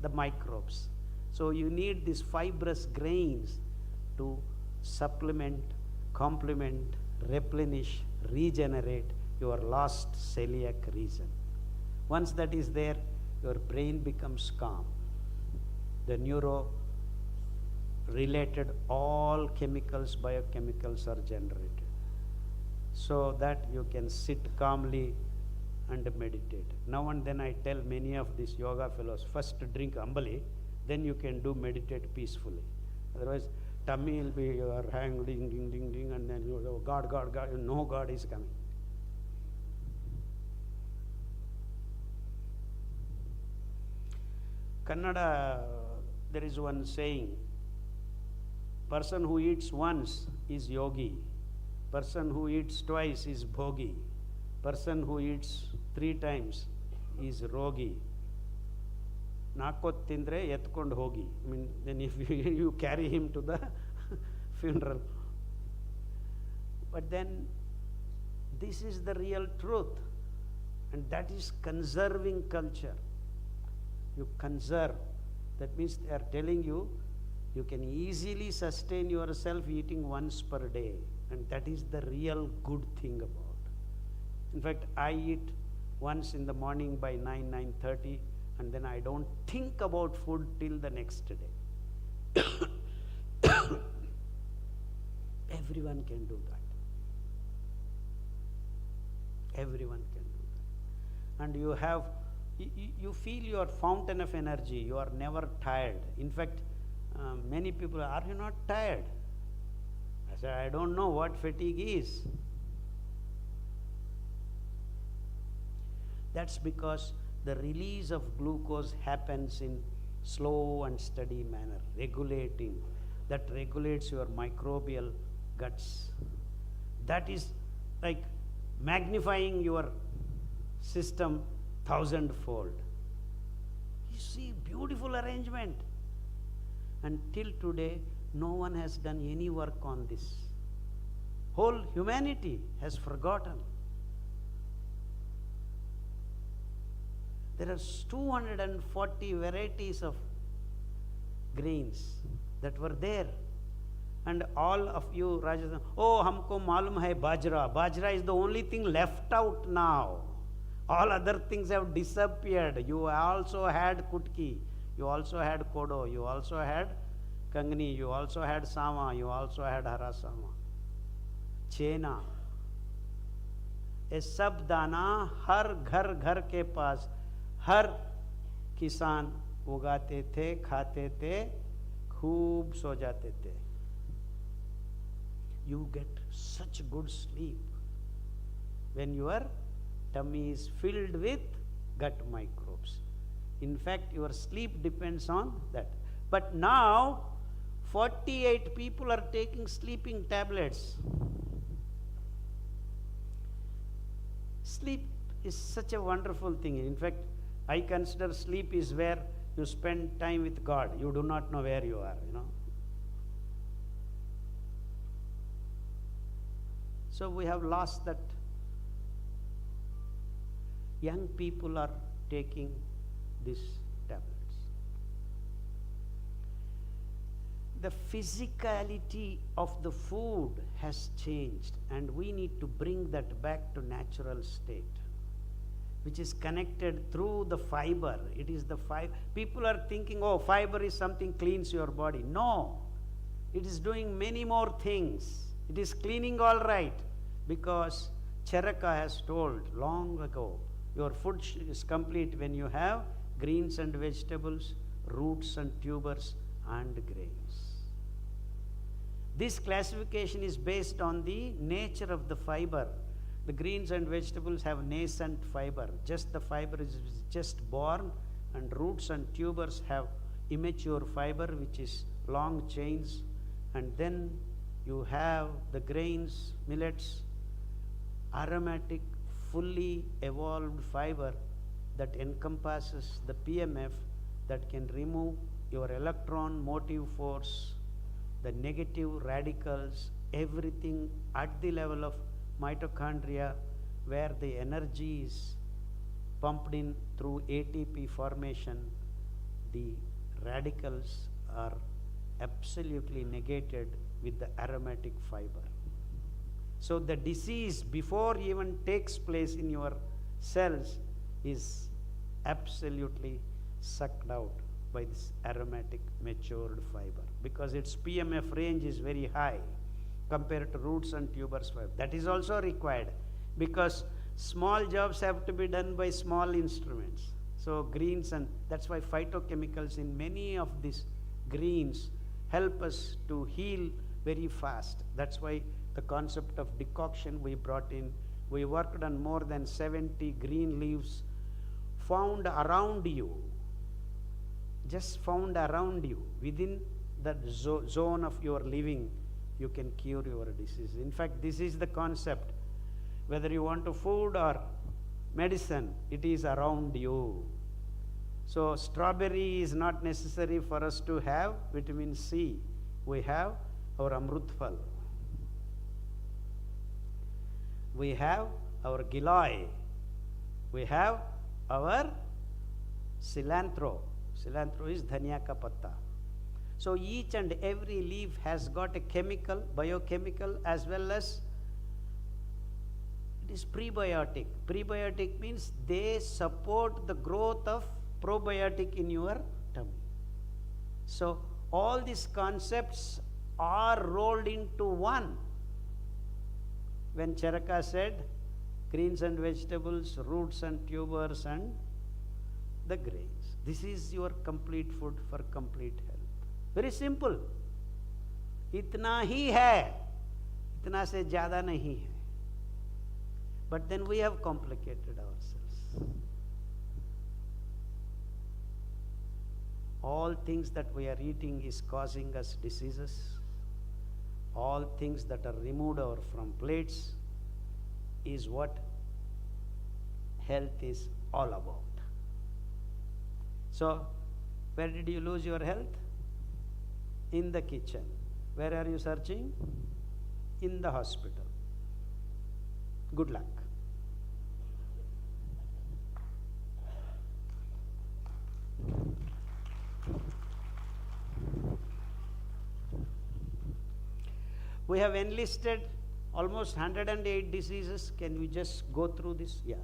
the microbes. So you need these fibrous grains to supplement, complement, replenish, regenerate your lost celiac region. Once that is there, your brain becomes calm. The neuro-related all chemicals, biochemicals are generated, so that you can sit calmly and meditate. Now and then I tell many of these yoga fellows, first drink Amali, then you can meditate peacefully. Otherwise, tummy will be your hang, ding, ding, ding, ding, and then you go, God, God, God, no God is coming. Kannada, there is one saying, person who eats once is yogi, person who eats twice is bhogi, person who eats 3 times is rogi. Nakot tindre etkond hogi. I mean, then if you carry him to the funeral. But then this is the real truth, and that is conserving culture. You conserve. That means they are telling you, you can easily sustain yourself eating once per day, and that is the real good thing about. In fact, I eat once in the morning by 9:30, and then I don't think about food till the next day. Everyone can do that. Everyone can do that. And you feel your fountain of energy. You are never tired. In fact, many people, are you not tired? I said, I don't know what fatigue is. That's because the release of glucose happens in slow and steady manner, regulating. That regulates your microbial guts. That is like magnifying your system 1,000-fold. You see, beautiful arrangement. Until today, no one has done any work on this. Whole humanity has forgotten. There are 240 varieties of grains that were there. And all of you, Rajasthan, oh, humko malum hai bajra. Bajra is the only thing left out now. All other things have disappeared. You also had kutki, you also had kodo, you also had kangni, you also had sama, you also had harasama, chena. ये सब दाना हर घर घर के पास हर किसान उगाते थे, खाते थे, खूब सो जाते थे. You get such good sleep when your tummy is filled with gut microbes. In fact, your sleep depends on that. But now 48 people are taking sleeping tablets. Sleep is such a wonderful thing. In fact, I consider sleep is where you spend time with God. You do not know where you are, So we have lost that. Young people are taking these tablets. The physicality of the food has changed, and we need to bring that back to natural state, which is connected through the fiber. It is the fiber. People are thinking, oh, fiber is something cleans your body. No, it is doing many more things. It is cleaning all right, because Charaka has told long ago, your food is complete when you have greens and vegetables, roots and tubers and grains. This classification is based on the nature of the fiber. The greens and vegetables have nascent fiber. Just the fiber is just born, and roots and tubers have immature fiber, which is long chains. And then you have the grains, millets, aromatic, fully evolved fiber that encompasses the PMF, that can remove your electron motive force, the negative radicals, everything at the level of mitochondria, where the energy is pumped in through ATP formation. The radicals are absolutely negated with the aromatic fiber. So the disease, before even takes place in your cells, is absolutely sucked out by this aromatic matured fiber, because its PMF range is very high compared to roots and tubers fiber. That is also required, because small jobs have to be done by small instruments. So greens, and that's why phytochemicals in many of these greens help us to heal very fast. That's why the concept of decoction we brought in. We worked on more than 70 green leaves found around you, just found around you, within that zone of your living. You can cure your disease. In fact, this is the concept. Whether you want to food or medicine, it is around you. So strawberry is not necessary for us to have vitamin C. We have our Amrut Phal. We have our Giloy. We have our cilantro. Cilantro is dhania ka patta. So each and every leaf has got a chemical, biochemical, as well as it is prebiotic. Prebiotic means they support the growth of probiotic in your tummy. So all these concepts are rolled into one. When Charaka said greens and vegetables, roots and tubers and the grains. This is your complete food for complete health. Very simple. इतना ही है, इतना से ज़्यादा नहीं है. But then we have complicated ourselves. All things that we are eating is causing us diseases. All things that are removed from plates is what health is all about. So, where did you lose your health? In the kitchen. Where are you searching? In the hospital. Good luck. We have enlisted almost 108 diseases. Can we just go through this? Yeah.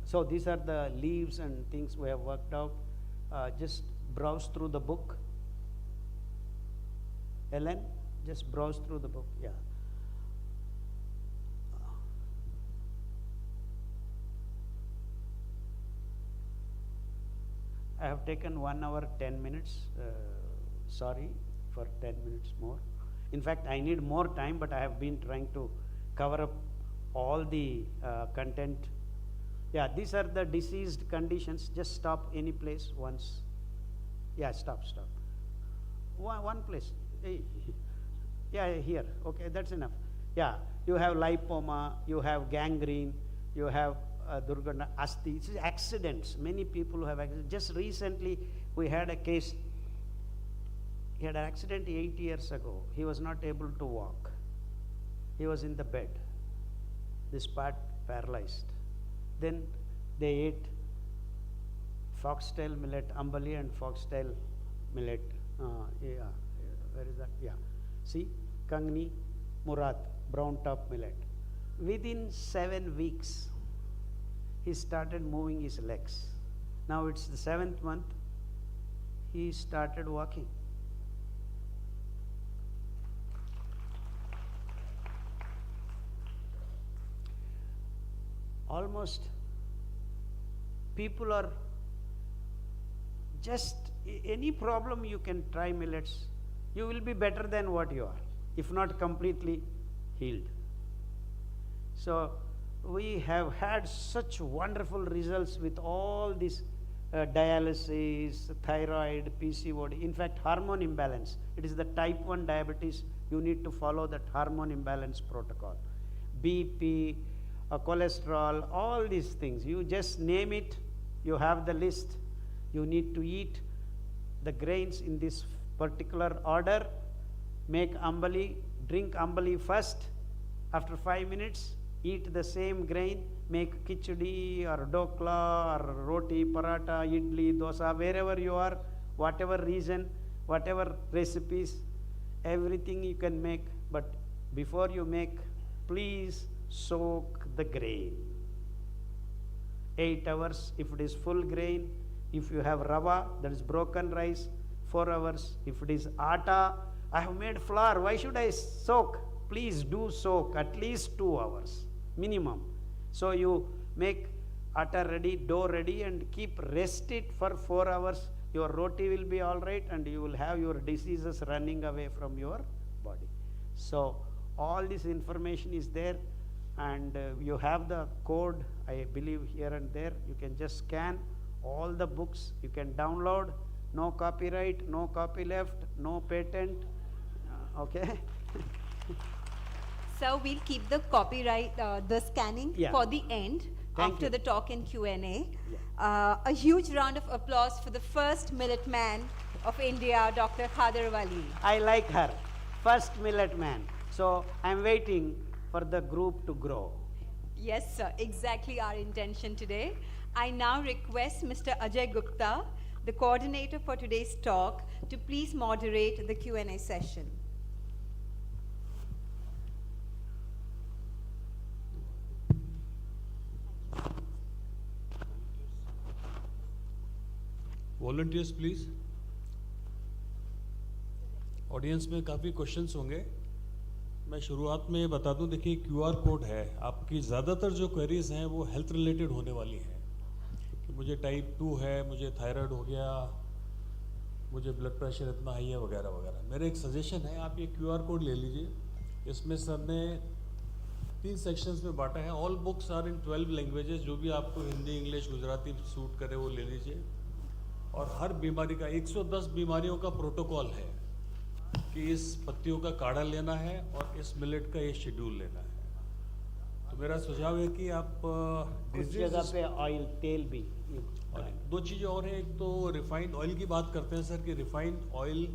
So these are the leaves and things we have worked out. Just browse through the book. Ellen, just browse through the book. Yeah. I have taken 1 hour 10 minutes. Sorry for 10 minutes more. In fact, I need more time, but I have been trying to cover up all the content. Yeah, these are the diseased conditions. Just stop any place once. Yeah, stop. One place. Yeah, here. Okay, that's enough. Yeah, you have lipoma, you have gangrene, you have Durganda, Asti. It's accidents. Many people who have accidents. Just recently, we had a case. He had an accident 8 years ago. He was not able to walk. He was in the bed. this part paralyzed. Then they ate foxtail millet, Amali and foxtail millet. Yeah, where is that? Yeah. See, Kangni, Murat, brown top millet. Within 7 weeks, he started moving his legs. Now it's the 7th month, he started walking. Almost people are just any problem you can try millets, you will be better than what you are, if not completely healed. So we have had such wonderful results with all this dialysis, thyroid, PCOD, in fact hormone imbalance. It is the type 1 diabetes, you need to follow that hormone imbalance protocol. BP, cholesterol, all these things, you just name it, you have the list. You need to eat the grains in this particular order, make Amali, drink Amali first, after 5 minutes, eat the same grain, make khichdi or dokla or roti, paratha, idli, dosa, wherever you are, whatever reason, whatever recipes, everything you can make, but before you make, please soak the grain. 8 hours if it is full grain. If you have rava, that is broken rice, 4 hours. If it is atta, I have made flour, why should I soak? Please do soak at least 2 hours minimum. So you make atta ready, dough ready, and keep rest it for 4 hours. Your roti will be all right, and you will have your diseases running away from your body. So all this information is there, and you have the code, I believe, here and there. You can just scan all the books, you can download, no copyright, no copy left, no patent, okay? So we'll keep the copyright, the scanning for the end, after the talk and Q&A. Yeah. A huge round of applause for the first millet man of India, Dr. Khadar Vali. I like her, first millet man. So I'm waiting for the group to grow. Yes, sir, exactly our intention today. I now request Mr. Ajay Gupta, the coordinator for today's talk, to please moderate the Q&A session. Volunteers, please. Audience में काफ़ी questions होंगे. मैं शुरुआत में बता दूं, देखिए QR code है, आपकी ज़्यादातर जो क्वेरीज हैं वो हेल्थ रिलेटेड होने वाली हैं कि मुझे टाइप 2 है, मुझे थायराइड हो गया, मुझे ब्लड प्रेशर इतना हाई है, वगैरह वगैरह. मेरा एक सजेशन है, आप ये QR कोड ले लीजिए. इसमें सर ने 3 सेक्शंस में बांटा है. All books are in 12 languages, जो भी आपको हिंदी, इंग्लिश, गुजराती सूट करे वो ले लीजिए. और हर बीमारी का 110 बीमारियों का प्रोटोकॉल है कि इस पत्तियों का काढ़ा लेना है और इस मिलेट का ये शेड्यूल लेना है. तो मेरा सुझाव है कि आप इस जगह पे ऑयल, तेल भी. और 2 चीज़ें और हैं. एक तो रिफाइंड ऑयल की बात करते हैं सर, कि रिफाइंड ऑयल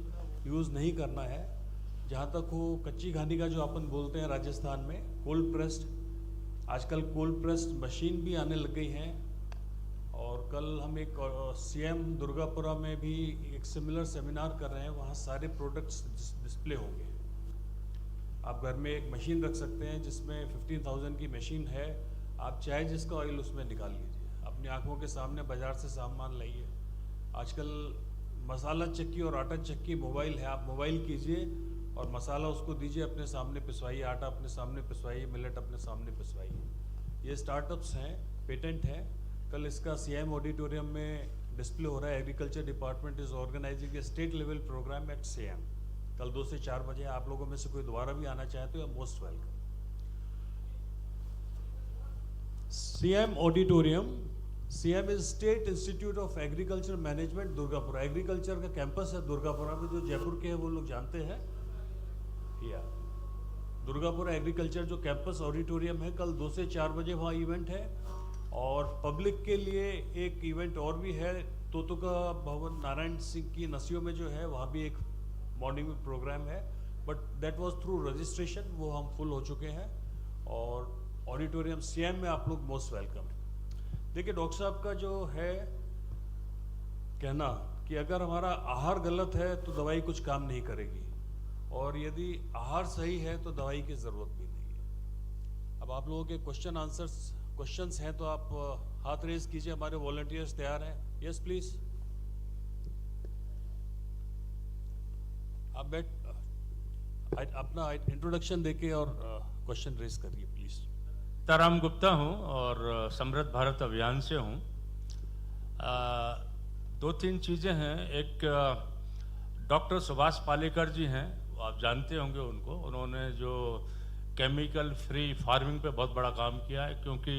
यूज़ नहीं करना है. जहाँ तक हो कच्ची घानी का जो अपन बोलते हैं राजस्थान में, कोल्ड प्रेस्ड, आजकल कोल्ड प्रेस्ड मशीन भी आने लग गई हैं. और कल हम एक CM दुर्गापुरा में भी एक सिमिलर सेमिनार कर रहे हैं, वहाँ सारे प्रोडक्ट्स डिस्प्ले होंगे. आप घर में एक मशीन रख सकते हैं जिसमें 15,000 की मशीन है. आप चाहे जिसका ऑयल उसमें निकाल लीजिए, अपनी आंखों के सामने बाज़ार से सामान लाइए. आजकल मसाला चक्की और आटा चक्की मोबाइल है, आप मोबाइल कीजिए और मसाला उसको दीजिए, अपने सामने पिसवाइए, आटा अपने सामने पिसवाइए, मिलेट अपने सामने पिसवाइए. ये स्टार्टअप्स हैं, पेटेंट हैं. कल इसका CM ऑडिटोरियम में डिस्प्ले हो रहा है. Agriculture department is organizing a state level program at CM. कल 2 से 4 बजे. आप लोगों में से कोई दोबारा भी आना चाहे तो most welcome. CM auditorium, CM is state institute of agriculture management, Durgapura. Agriculture का कैंपस है दुर्गापुरा में. जो जयपुर के हैं वो लोग जानते हैं. या दुर्गापुरा एग्रीकल्चर जो कैंपस ऑडिटोरियम है, कल 2 से 4 बजे वहाँ इवेंट है. और पब्लिक के लिए एक इवेंट और भी है, तोतुका भवन नारायण सिंह की नसियों में जो है, वहाँ भी एक मॉर्निंग में प्रोग्राम है. But that was through registration, वो हम फुल हो चुके हैं. और ऑडिटोरियम सीएम में आप लोग मोस्ट वेलकम। देखिए डॉक्टर साहब का जो है कहना कि अगर हमारा आहार गलत है तो दवाई कुछ काम नहीं करेगी, और यदि आहार सही है तो दवाई की ज़रूरत भी नहीं है। अब आप लोगों के क्वेश्चंस हैं तो आप हाथ रेज कीजिए, हमारे वॉलंटियर्स तैयार हैं। यस प्लीज, आप अपना इंट्रोडक्शन देके और क्वेश्चन रेज करिए प्लीज। सीताराम गुप्ता हूँ और समृद्ध भारत अभियान से हूँ। दो तीन चीज़ें हैं। एक डॉक्टर सुभाष पालेकर जी हैं, आप जानते होंगे उनको। उन्होंने जो केमिकल फ्री फार्मिंग पे बहुत बड़ा काम किया है, क्योंकि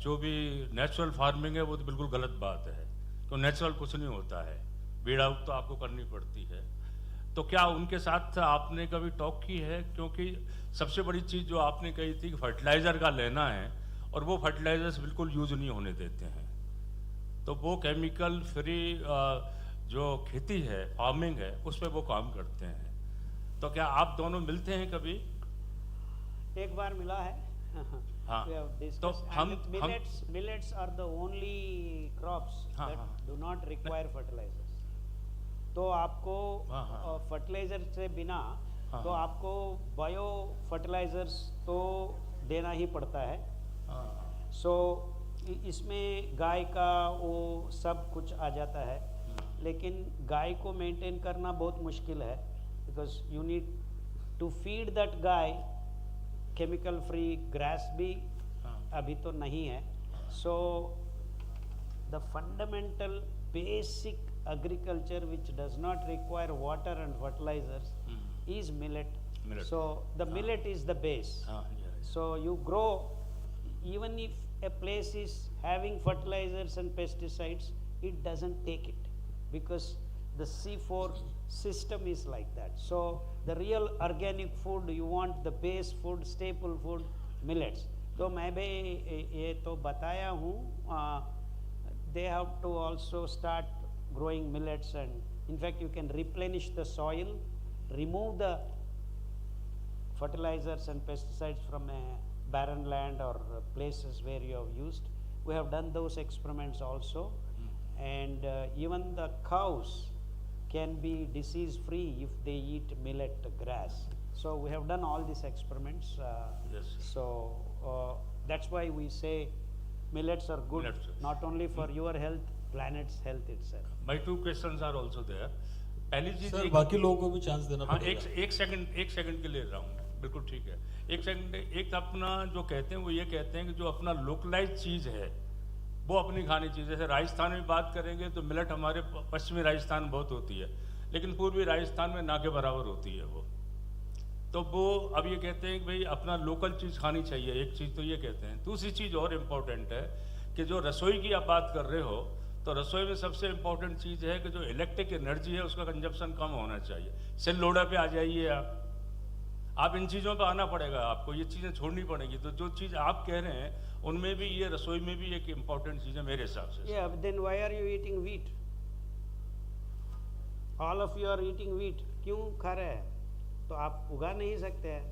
जो भी नेचुरल फार्मिंग है वो तो बिल्कुल गलत बात है, तो नेचुरल कुछ नहीं होता है, बीड़ आउट तो आपको करनी पड़ती है। तो क्या उनके साथ आपने कभी टॉक की है? क्योंकि सबसे बड़ी चीज़ जो आपने कही थी कि फर्टिलाइज़र का लेना है, और वो फर्टिलाइजर्स बिल्कुल यूज़ नहीं होने देते हैं। तो वो केमिकल फ्री जो खेती है, फार्मिंग है, उस पर वो काम करते हैं। तो क्या आप दोनों मिलते हैं कभी? एक बार मिला है। हाँ, तो millets are the only crops that do not require fertilizers. तो आपको फर्टिलाइजर से बिना तो आपको बायो फर्टिलाइजर्स तो देना ही पड़ता है। सो इसमें गाय का वो सब कुछ आ जाता है, लेकिन गाय को मेंटेन करना बहुत मुश्किल है, because you need to feed that गाय केमिकल फ्री ग्रास भी अभी तो नहीं है। So the fundamental basic agriculture which does not require water and fertilizers is millet. So the millet is the base. So you grow, even if a place is having fertilizers and pesticides, it doesn't take it, because the C4 system is like that. So the real organic food, you want the base food, staple food, millets. तो मैं भी ये तो बताया हूँ, they have to also start growing millets, and in fact you can replenish the soil, remove the fertilizers and pesticides from a barren land or places where you have used. We have done those experiments also, and even the cows can be disease free if they eat millet grass. So we have done all these experiments. Yes. So that's why we say millets are good, not only for your health, planet's health itself. My two questions are also there. पहली चीज sir बाकी लोगों को भी chance देना पड़ेगा। एक second के लिए रहा हूँ, बिल्कुल ठीक है। एक सेकंड। एक अपना जो कहते हैं वो ये कहते हैं कि जो अपना लोकलाइज चीज़ है वो अपनी खानी चीज़। जैसे राजस्थान में बात करेंगे तो मिलेट हमारे पश्चिमी राजस्थान में बहुत होती है, लेकिन पूर्वी राजस्थान में ना के बराबर होती है वो। तो वो अब ये कहते हैं कि भाई अपना लोकल चीज़ खानी चाहिए, एक चीज़ तो ये कहते हैं। दूसरी चीज़ और इम्पोर्टेंट है कि जो रसोई की आप बात कर रहे हो, तो रसोई में सबसे इम्पोर्टेंट चीज़ है कि जो इलेक्ट्रिक एनर्जी है उसका कंजप्शन कम होना चाहिए। सेल लोडा पे आ जाइए आप इन चीज़ों पे आना पड़ेगा, आपको ये चीज़ें छोड़नी पड़ेगी। तो जो चीज़ आप कह रहे हैं उनमें भी ये रसोई में भी एक इम्पोर्टेंट चीज़ है मेरे हिसाब से। Yeah, but then why are you eating wheat? All of you are eating wheat. क्यों खा रहे हैं? तो आप उगा नहीं सकते हैं।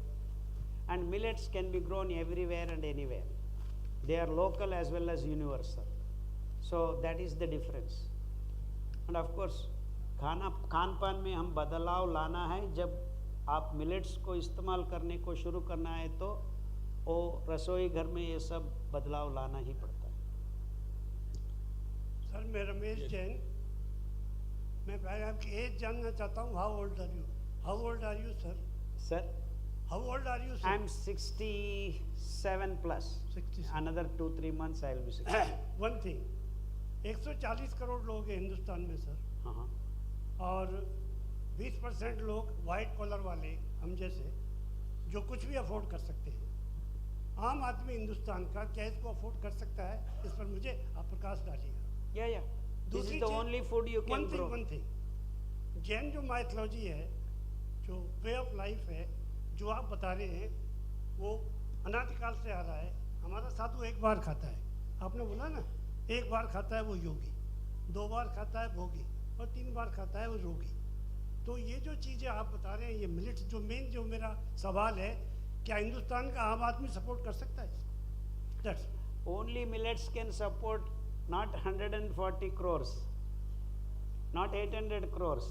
And millets can be grown everywhere and anywhere. They are local as well as universal. So that is the difference. And of course, Khan पान में हम बदलाव लाना है। जब आप मिलेट्स को इस्तेमाल करने को शुरू करना है तो वो रसोई घर में ये सब बदलाव लाना ही पड़ता है। सर मैं रमेश जैन, मैं पहले आपकी एज जानना चाहता हूँ। How old are you? How old are you sir? Sir how old are you? I am 67 plus. 67. Another 2-3 months I will be 60. One thing, 140 crore लोग हैं हिंदुस्तान में सर, हाँ। और 20% लोग वाइट कॉलर वाले हम जैसे जो कुछ भी अफोर्ड कर सकते हैं। आम आदमी हिंदुस्तान का क्या इसको अफोर्ड कर सकता है? इस पर मुझे आप प्रकाश डालिएगा। या this is the only food you can grow. One thing, Jain जो माइथोलॉजी है, जो वे ऑफ लाइफ है, जो आप बता रहे हैं, वो अनादिकाल से आ रहा है। हमारा साधु एक बार खाता है, आपने बोला ना, एक बार खाता है वो योगी, 2 बार खाता है भोगी, और 3 बार खाता है वो रोगी। तो ये जो चीज़ें आप बता रहे हैं, ये मिलेट्स, जो मेन जो मेरा सवाल है, क्या हिंदुस्तान का आम आदमी सपोर्ट कर सकता है? That's Only millets can support not 140 crores, not 800 crores.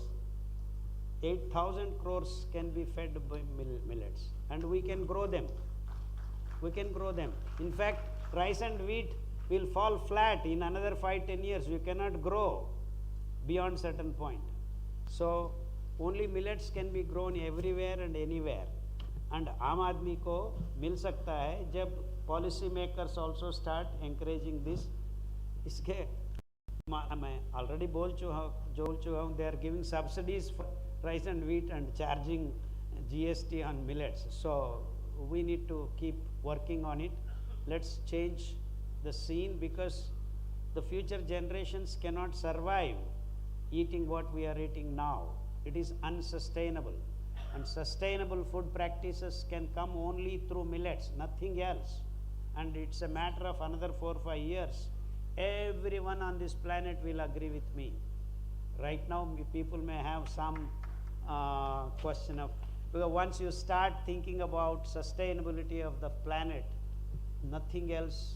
8,000 crores can be fed by millets, and we can grow them. We can grow them. In fact, rice and wheat will fall flat in another 5-10 years. You cannot grow beyond certain point. So only millets can be grown everywhere and anywhere. And आम आदमी को मिल सकता है जब policy makers also start encouraging this. इसके मैं already बोल चुका हूँ, they are giving subsidies for rice and wheat and charging GST on millets. So we need to keep working on it. Let's change the scene, because the future generations cannot survive eating what we are eating now. It is unsustainable, and sustainable food practices can come only through millets, nothing else. And it's a matter of another 4 or 5 years. Everyone on this planet will agree with me. Right now people may have some question of, because once you start thinking about sustainability of the planet, nothing else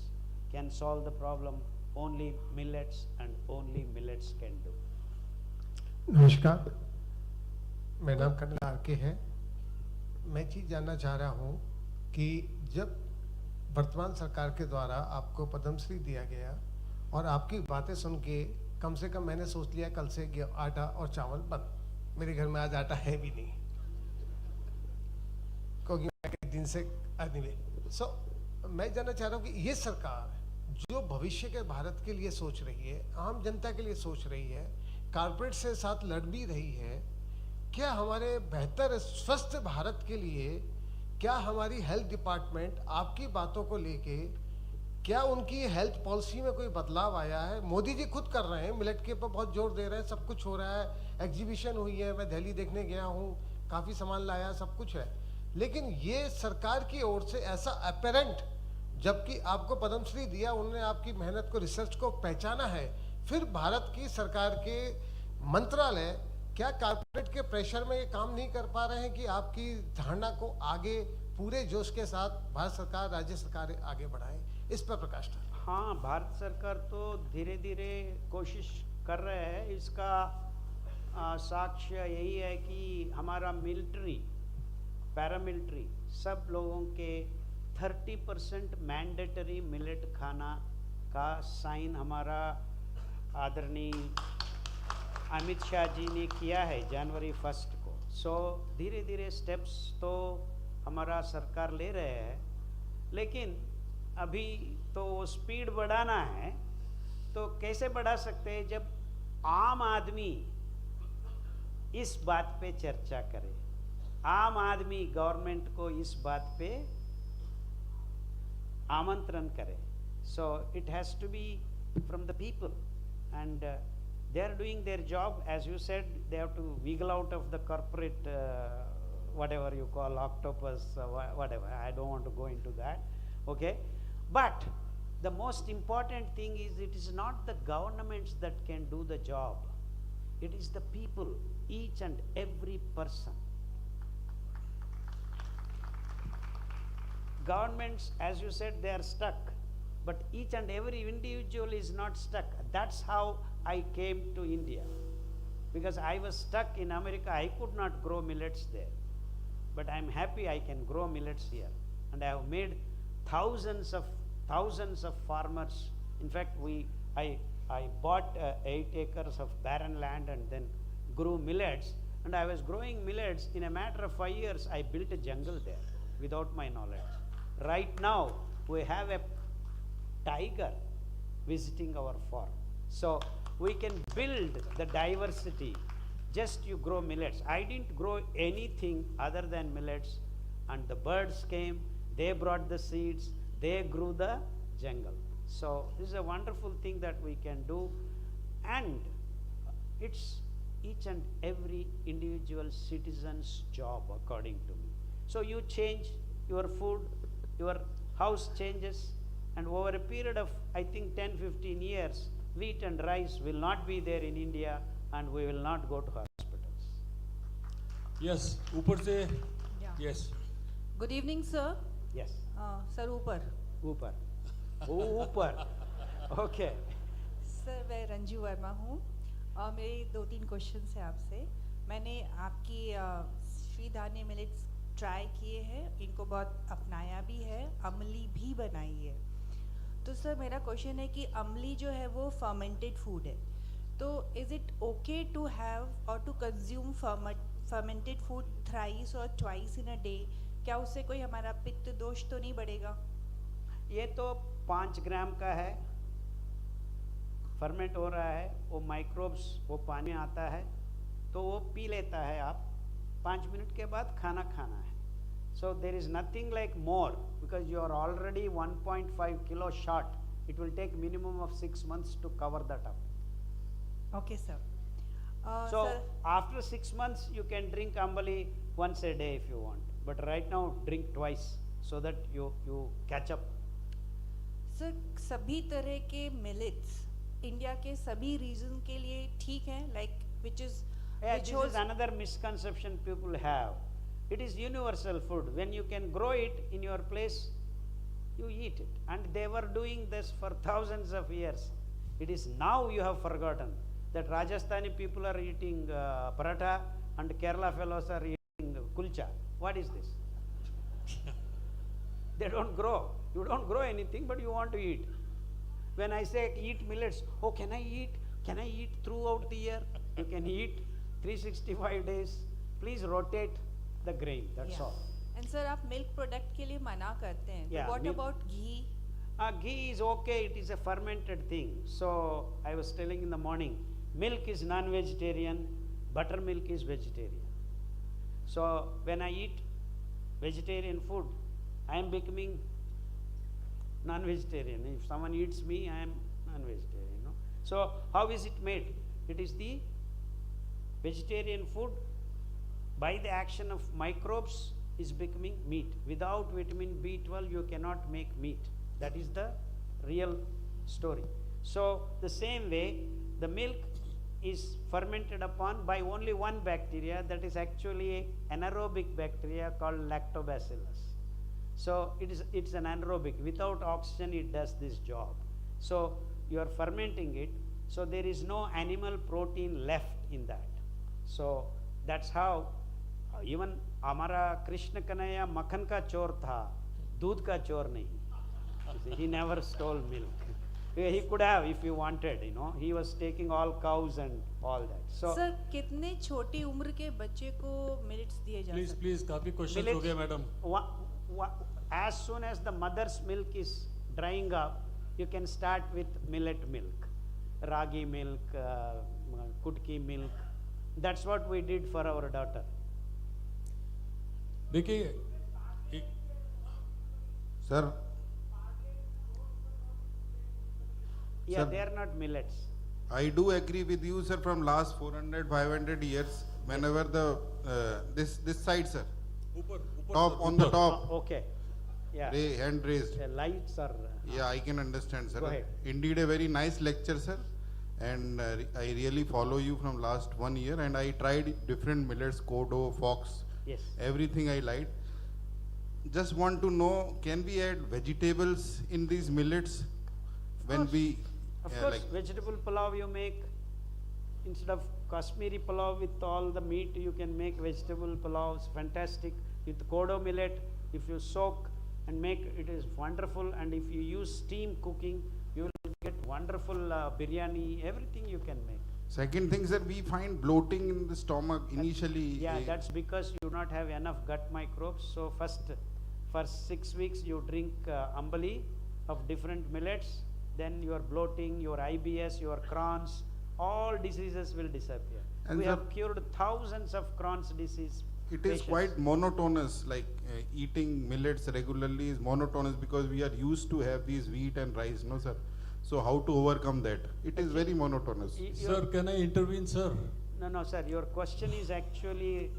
can solve the problem. Only millets, and only millets can do. नमस्कार, मेरा नाम colonel R K. है. मैं चीज़ जानना चाह रहा हूँ कि जब वर्तमान सरकार के द्वारा आपको पद्मश्री दिया गया, और आपकी बातें सुन के कम से कम मैंने सोच लिया कल से आटा और चावल बंद. मेरे घर में आज आटा है भी नहीं, क्योंकि मैं दिन से anyway. मैं जानना चाह रहा हूँ कि ये सरकार जो भविष्य के भारत के लिए सोच रही है, आम जनता के लिए सोच रही है, कारपोरेट से साथ लड़ भी रही है, क्या हमारे बेहतर स्वस्थ भारत के लिए, क्या हमारी हेल्थ डिपार्टमेंट आपकी बातों को लेके, क्या उनकी हेल्थ पॉलिसी में कोई बदलाव आया है? मोदी जी खुद कर रहे हैं, मिलेट के ऊपर बहुत जोर दे रहे हैं, सब कुछ हो रहा है, एग्जीबिशन हुई है, मैं दिल्ली देखने गया हूँ, काफ़ी सामान लाया, सब कुछ है. लेकिन ये सरकार की ओर से ऐसा अपेरेंट, जबकि आपको पद्मश्री दिया, उन्होंने आपकी मेहनत को, रिसर्च को पहचाना है, फिर भारत की सरकार के मंत्रालय क्या कारपोरेट के प्रेशर में ये काम नहीं कर पा रहे हैं कि आपकी धारणा को आगे पूरे जोश के साथ भारत सरकार, राज्य सरकार आगे बढ़ाएं? इस पर प्रकाश डालें. हाँ, भारत सरकार तो धीरे धीरे कोशिश कर रहे हैं. इसका साक्ष्य यही है कि हमारा मिलिट्री, पैरामिलिट्री, सब लोगों के 30% मैंडेटरी मिलेट खाना का साइन हमारा आदरणीय अमित शाह जी ने किया है जनवरी 1 को. सो धीरे धीरे स्टेप्स तो हमारा सरकार ले रहे हैं, लेकिन अभी तो स्पीड बढ़ाना है. तो कैसे बढ़ा सकते हैं? जब आम आदमी इस बात पे चर्चा करे, आम आदमी गवर्नमेंट को इस बात पे आमंत्रण करे. So it has to be from the people, and they are doing their job. As you said, they have to wiggle out of the corporate whatever you call octopus, whatever. I don't want to go into that. Okay, but the most important thing is, it is not the governments that can do the job, it is the people, each and every person. Governments, as you said, they are stuck, but each and every individual is not stuck. That's how I came to India, because I was stuck in America. I could not grow millets there, but I am happy I can grow millets here, and I have made thousands of farmers. In fact, I bought 8 acres of barren land and then grew millets, and I was growing millets. In a matter of 5 years, I built a jungle there without my knowledge. Right now, we have a tiger visiting our farm. So we can build the diversity. Just you grow millets. I didn't grow anything other than millets, and the birds came, they brought the seeds, they grew the jungle. So this is a wonderful thing that we can do, and it's each and every individual citizen's job, according to me. So you change your food, your house changes, and over a period of, I think, 10-15 years, wheat and rice will not be there in India, and we will not go to hospitals. Yes, ऊपर से yes. Good evening, sir. Yes. Sir, ऊपर. ऊपर. ऊपर. Okay. Sir मैं रंजू वर्मा हूँ. मेरे 2-3 questions हैं आपसे. मैंने आपकी श्री धान्य मिलेट्स ट्राई किए हैं, इनको बहुत अपनाया भी है, अमली भी बनाई है. तो सर मेरा क्वेश्चन है कि अमली जो है वो फर्मेंटेड फूड है, तो is it okay to have or to consume fermented food thrice or twice in a day? क्या उससे कोई हमारा पित्त दोष तो नहीं बढ़ेगा? ये तो 5 ग्राम का है, फर्मेंट हो रहा है, वो माइक्रोब्स वो पानी में आता है तो वो पी लेता है. आप 5 मिनट के बाद खाना खाना है. So there is nothing like more because you are already 1.5 kilo short. It will take minimum of 6 months to cover that up. Okay, sir. So sir, after 6 months you can drink Amali once a day if you want, but right now drink twice so that you catch up. Sir सभी तरह के millets India के सभी reason के लिए ठीक है, like which is This is another misconception people have. It is universal food. When you can grow it in your place, you eat it. And they were doing this for thousands of years. It is now you have forgotten that Rajasthani people are eating paratha and Kerala fellows are eating kulcha. What is this? They don't grow. You don't grow anything, but you want to eat. When I say eat millets, oh, can I eat? Can I eat throughout the year? You can eat 365 days. Please rotate the grain. That's all. And sir, आप milk product के लिए मना करते हैं. Yeah, What about ghee? Ghee is okay. It is a fermented thing. So I was telling in the morning, milk is non-vegetarian, buttermilk is vegetarian. So when I eat vegetarian food, I am becoming non-vegetarian. If someone eats me, I am non-vegetarian. No? So how is it made? It is the vegetarian food by the action of microbes is becoming meat. Without vitamin B12 you cannot make meat. That is the real story. So the same way the milk is fermented upon by only one bacteria, that is actually an anaerobic bacteria called lactobacillus. So it's an anaerobic. Without oxygen it does this job. So you are fermenting it, so there is no animal protein left in that. So that's how even हमारा कृष्ण कन्हैया मक्खन का चोर था, दूध का चोर नहीं. He never stole milk. He could have if he wanted, you know. He was taking all cows and all that. So sir कितने छोटी उम्र के बच्चे को मिलेट्स दिए जा सकते हैं? प्लीज काफी क्वेश्चन हो गए madam. As soon as the mother's milk is drying up, you can start with millet milk, ragi milk, kutki milk. That's what we did for our daughter. देखिए sir. Yeah, they are not millets. I do agree with you, sir. From last 400-500 years, whenever the this side, sir, top on the top. Okay. Yeah. Hand raised. Lights are. Yeah, I can understand, sir. Go ahead. Indeed, a very nice lecture, sir. And I really follow you from last 1 year, and I tried different millets, kodo, fox. Yes. Everything I liked. Just want to know, can we add vegetables in these millets when we? Of course, vegetable pulao you make, instead of Kashmiri pulao with all the meat, you can make vegetable pulaos, fantastic. With kodo millet, if you soak and make, it is wonderful. And if you use steam cooking, you will get wonderful biryani, everything you can make. Second thing, sir, we find bloating in the stomach initially. Yeah, that's because you do not have enough gut microbes. So first, for 6 weeks you drink Amali of different millets. Then your bloating, your IBS, your Crohn's, all diseases will disappear. And we have cured thousands of Crohn's disease. It is quite monotonous, like eating millets regularly is monotonous because we are used to have these wheat and rice, no sir? So how to overcome that? It is very monotonous. Sir, can I intervene, sir? No, sir, your question is actually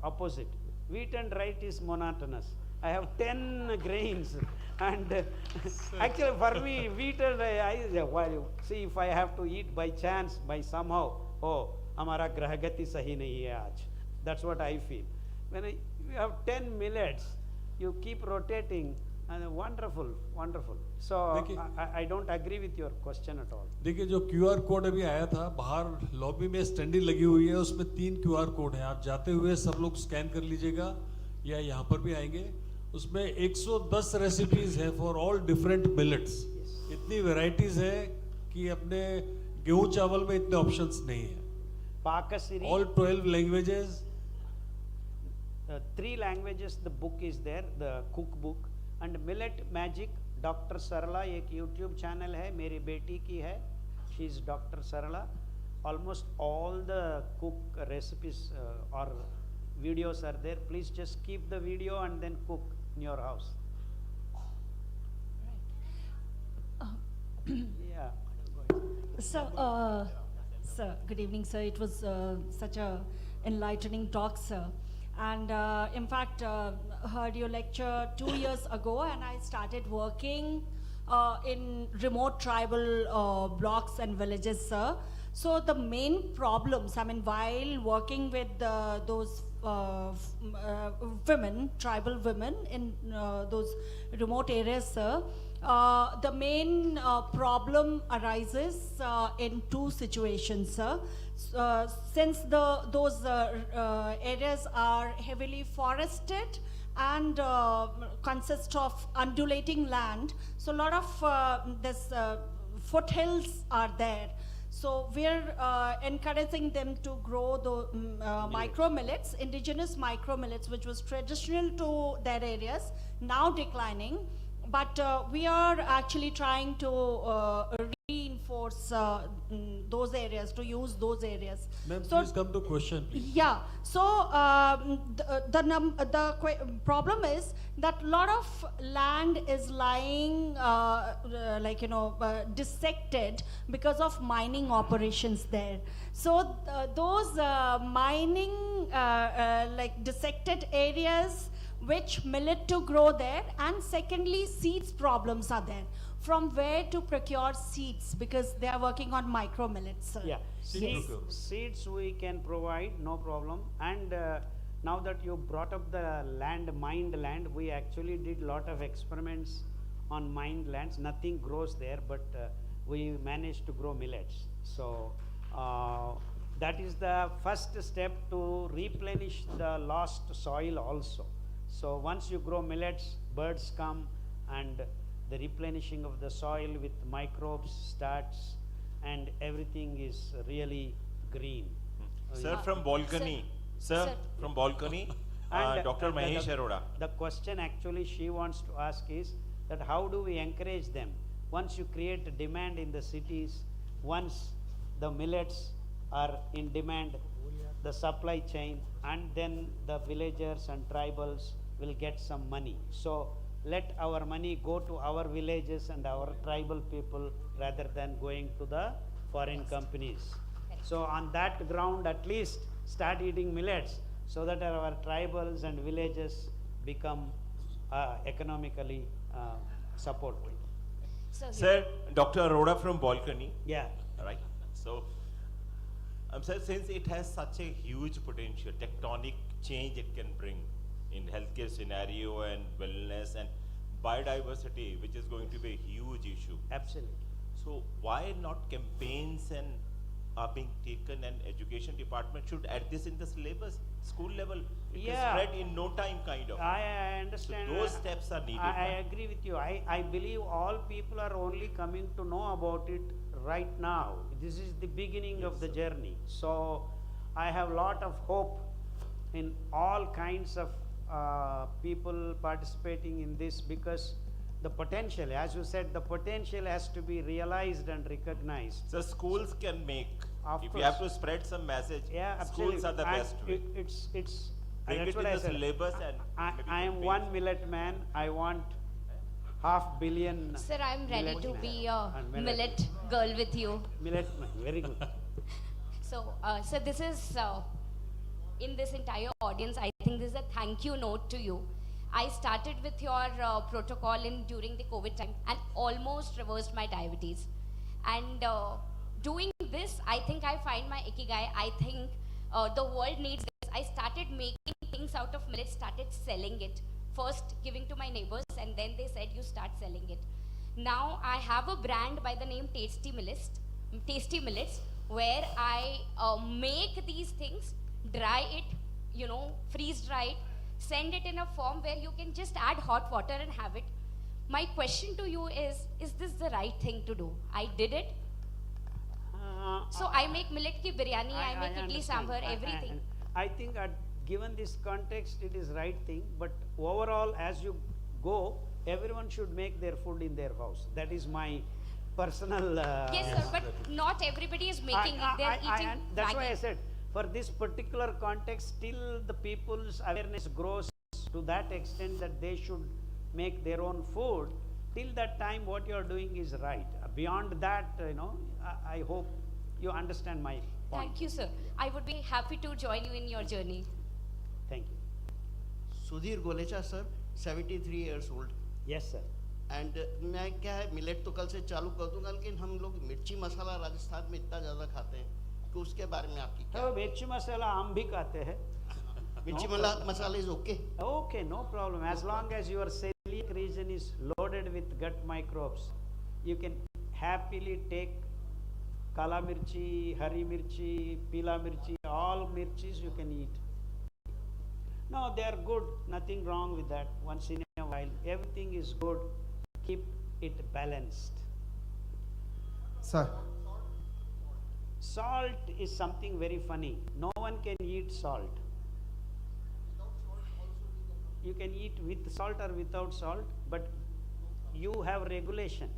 opposite. Wheat and rice is monotonous. I have 10 grains and actually for me wheat and rice, see if I have to eat by chance, by somehow, oh, hamara grahagati sahi nahi hai aaj. That's what I feel. When you have 10 millets you keep rotating, and wonderful, wonderful. So I don't agree with your question at all. देखिए जो QR code अभी आया था, बाहर lobby में standi लगी हुई है, उसमें 3 QR कोड हैं, आप जाते हुए सब लोग स्कैन कर लीजिएगा या यहाँ पर भी आएंगे, उसमें 110 रेसिपीज है फॉर ऑल डिफरेंट मिलेट्स. इतनी वैरायटीज है कि अपने गेहूं चावल में इतने ऑप्शंस नहीं है. Pakasiri. All 12 languages. 3 languages the book is there, the cookbook. And Millet Magic, Dr. Sarala, एक YouTube channel है, मेरी बेटी की है, she is Dr. Sarala. Almost all the cook recipes or videos are there. Please just keep the video and then cook in your house. Yeah. So, sir, good evening, sir. It was such a enlightening talk, sir. And in fact, heard your lecture 2 years ago, and I started working in remote tribal blocks and villages, sir. So the main problems, I mean, while working with those women, tribal women in those remote areas, sir, the main problem arises in 2 situations, sir. Since those areas are heavily forested and consist of undulating land, so a lot of this foothills are there. So we're encouraging them to grow the micro millets, indigenous micro millets, which was traditional to their areas, now declining. But we are actually trying to reinforce those areas, to use those areas. Ma'am, So- please come to question, please. Yeah, so the problem is that a lot of land is lying dissected because of mining operations there. So those mining dissected areas which millet to grow there, and secondly seeds problems are there. From where to procure seeds, because they are working on micro millets, sir. Yeah, Yes. seeds we can provide, no problem. And now that you brought up the land, mined land, we actually did lot of experiments on mined lands. Nothing grows there, but we managed to grow millets. So that is the first step to replenish the lost soil also. So once you grow millets, birds come and the replenishing of the soil with microbes starts, and everything is really green. Sir, from balcony. Sir, from balcony. And Dr. Mahesh Arora. The question actually she wants to ask is that how do we encourage them? Once you create a demand in the cities, once the millets are in demand, the supply chain, and then the villagers and tribals will get some money. So let our money go to our villages and our tribal people rather than going to the foreign companies. So on that ground, at least start eating millets so that our tribals and villages become economically supported. Sir, Dr. Arora from balcony. Yeah. Right. So, sir, since it has such a huge potential, tectonic change it can bring in healthcare scenario and wellness and biodiversity, which is going to be a huge issue. Absolutely. So why not campaigns and are being taken, and education department should add this in the syllabus, school level? It is spread in no time, kind of. I understand. So those steps are needed. I agree with you. I believe all people are only coming to know about it right now. This is the beginning of the journey. So I have a lot of hope in all kinds of people participating in this, because the potential, as you said, the potential has to be realized and recognized. So schools can make. Of if course. you have to spread some message, Yeah, absolutely. schools are the And best way. It's Bring that's it what in I the said. syllabus and maybe I am campaigns. 1 millet man. I want 500 million. Sir, I'm ready millet to man. be a And millet girl with you. Millet man, very good. So, sir, this is, in this entire audience, I think this is a thank you note to you. I started with your protocol during the COVID time and almost reversed my diabetes. And doing this, I think I find my ikigai. I think the world needs this. I started making things out of millet, started selling it first giving to my neighbors, and then they said you start selling it. Now I have a brand by the name Tasty Millets, where I make these things, dry it, freeze dry it, send it in a form where you can just add hot water and have it. My question to you is this the right thing to do? I did it. So I make millet ki biryani, I make idli sambar, everything. I think given this context, it is right thing, but overall, as you go, everyone should make their food in their house. That is my personal... yes, sir, but not everybody is making it. They are eating That's Maggi. why I said, for this particular context, still the people's awareness grows to that extent that they should make their own food. Till that time, what you are doing is right. Beyond that, I hope you understand my point. Thank you, sir. I would be happy to join you in your journey. Thank you. Sudhir Golecha, sir, 73 years old. Yes, sir. And मैं क्या है millet तो कल से चालू कर दूंगा, लेकिन हम लोग मिर्ची मसाला राजस्थान में इतना ज़्यादा खाते हैं कि उसके बारे में आपकी क्या? मिर्ची मसाला हम भी खाते हैं. मिर्ची मसाला is okay. Okay, no problem. As long as your celiac region is loaded with gut microbes, you can happily take kala mirchi, hari mirchi, pila mirchi, all mirchis you can eat. No, they are good. Nothing wrong with that. Once in a while, everything is good. Keep it balanced. Sir. Salt is something very funny. No one can eat salt. You can eat with salt or without salt, but you have regulation.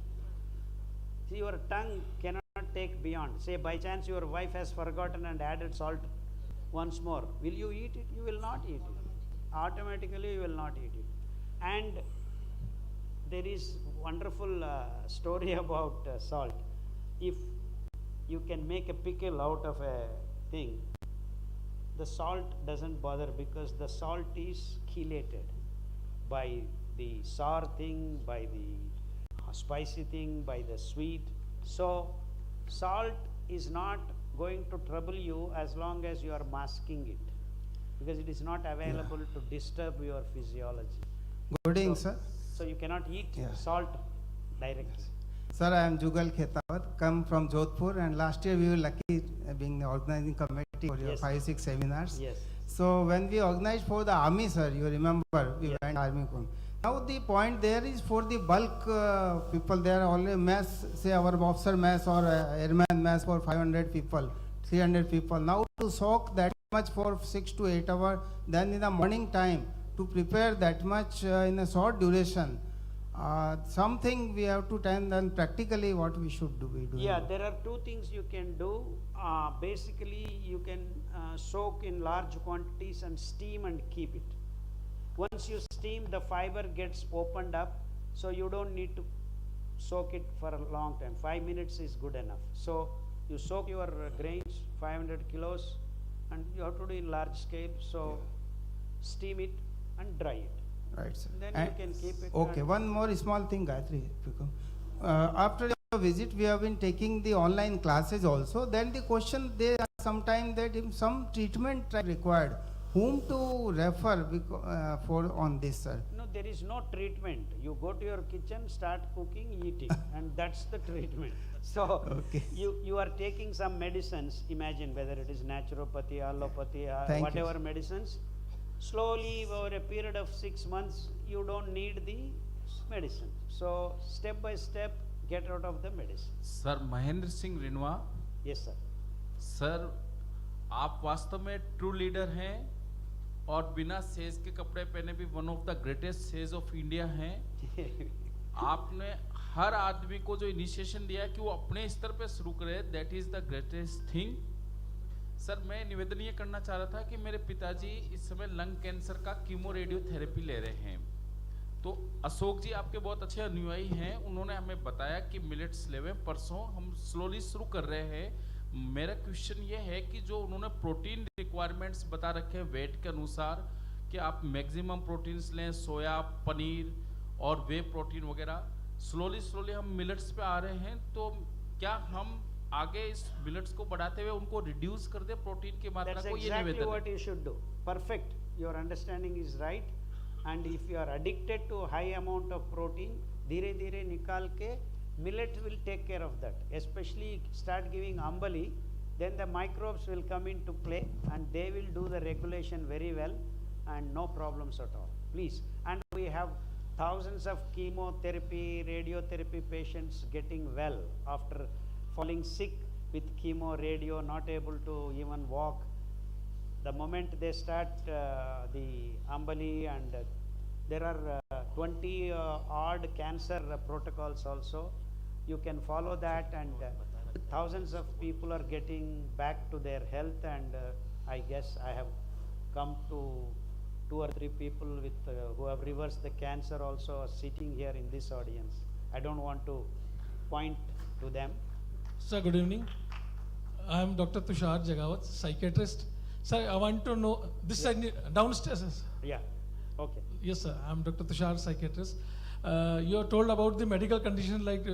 See, your tongue cannot take beyond. Say by chance your wife has forgotten and added salt once more. Will you eat it? You will not eat it. Automatically you will not eat it. And there is wonderful story about salt. If you can make a pickle out of a thing, the salt doesn't bother, because the salt is chelated by the sour thing, by the spicy thing, by the sweet. So salt is not going to trouble you as long as you are masking it, because it is not available to disturb your physiology. Good evening, sir. So you cannot eat salt directly. Sir, I am Jugal Khetawat, come from Jodhpur, and last year we were lucky being the organizing committee for your 5-6 seminars. Yes. So when we organized for the army, sir, you remember, we went army. Now the point there is for the bulk people, there are only mess, say our officer mess or airman mess for 500 people, 300 people. Now to soak that much for 6 to 8 hours, then in the morning time, to prepare that much in a short duration, something we have to tend, and practically what we should do. Yeah, there are two things you can do. Basically, you can soak in large quantities and steam and keep it. Once you steam, the fiber gets opened up, so you don't need to soak it for a long time. 5 minutes is good enough. So you soak your grains, 500 kilos, and you have to do in large scale. So steam it and dry it. Right, sir. Then you can keep it. Okay, one more small thing, Gayatri. After your visit, we have been taking the online classes also. Then the question, they are sometimes that if some treatment required, whom to refer for on this, sir? No, there is no treatment. You go to your kitchen, start cooking, eating, and that's the treatment. So you are taking some medicines. Imagine whether it is naturopathy, allopathy, whatever medicines. Slowly, over a period of 6 months, you don't need the medicine. So step by step, get out of the medicine. Sir Mahendra Singh Rinwa. Yes, sir. Sir, आप वास्तव में true leader हैं और बिना says के कपड़े पहने भी one of the greatest sage of India हैं. आपने हर आदमी को जो इनिशिएशन दिया है कि वो अपने स्तर पे शुरू करे, that is the greatest thing. Sir, मैं निवेदन ये करना चाह रहा था कि मेरे पिताजी इस समय लंग कैंसर का कीमो रेडियोथेरेपी ले रहे हैं. तो अशोक जी आपके बहुत अच्छे अनुयायी हैं, उन्होंने हमें बताया कि मिलेट्स लेवें. परसों हम स्लोली शुरू कर रहे हैं. मेरा क्वेश्चन ये है कि जो उन्होंने प्रोटीन रिक्वायरमेंट्स बता रखे हैं वेट के अनुसार, कि आप मैक्सिमम प्रोटीन्स लें, सोया, पनीर और वे प्रोटीन वगैरह, स्लोली हम मिलेट्स पे आ रहे हैं. तो क्या हम आगे इस मिलेट्स को बढ़ाते हुए उनको रिड्यूस कर दे प्रोटीन की मात्रा को? ये निवेदन है. That's exactly what you should do. Perfect. Your understanding is right. And if you are addicted to high amount of protein, धीरे धीरे निकाल के millet will take care of that. Especially start giving Amali, then the microbes will come into play and they will do the regulation very well and no problems at all. Please. And we have thousands of chemotherapy, radiotherapy patients getting well after falling sick with chemo, radio, not able to even walk. The moment they start the Amali, and there are 20 odd cancer protocols also. You can follow that, and thousands of people are getting back to their health, and I guess I have come to 2 or 3 people with who have reversed the cancer also are sitting here in this audience. I don't want to point to them. Sir, good evening. I am Dr. Tushar Jagawat, psychiatrist. Sir, I want to know, this side, downstairs. Yeah, okay. Yes, sir, I am Dr. Tushar, psychiatrist. You are told about the medical conditions like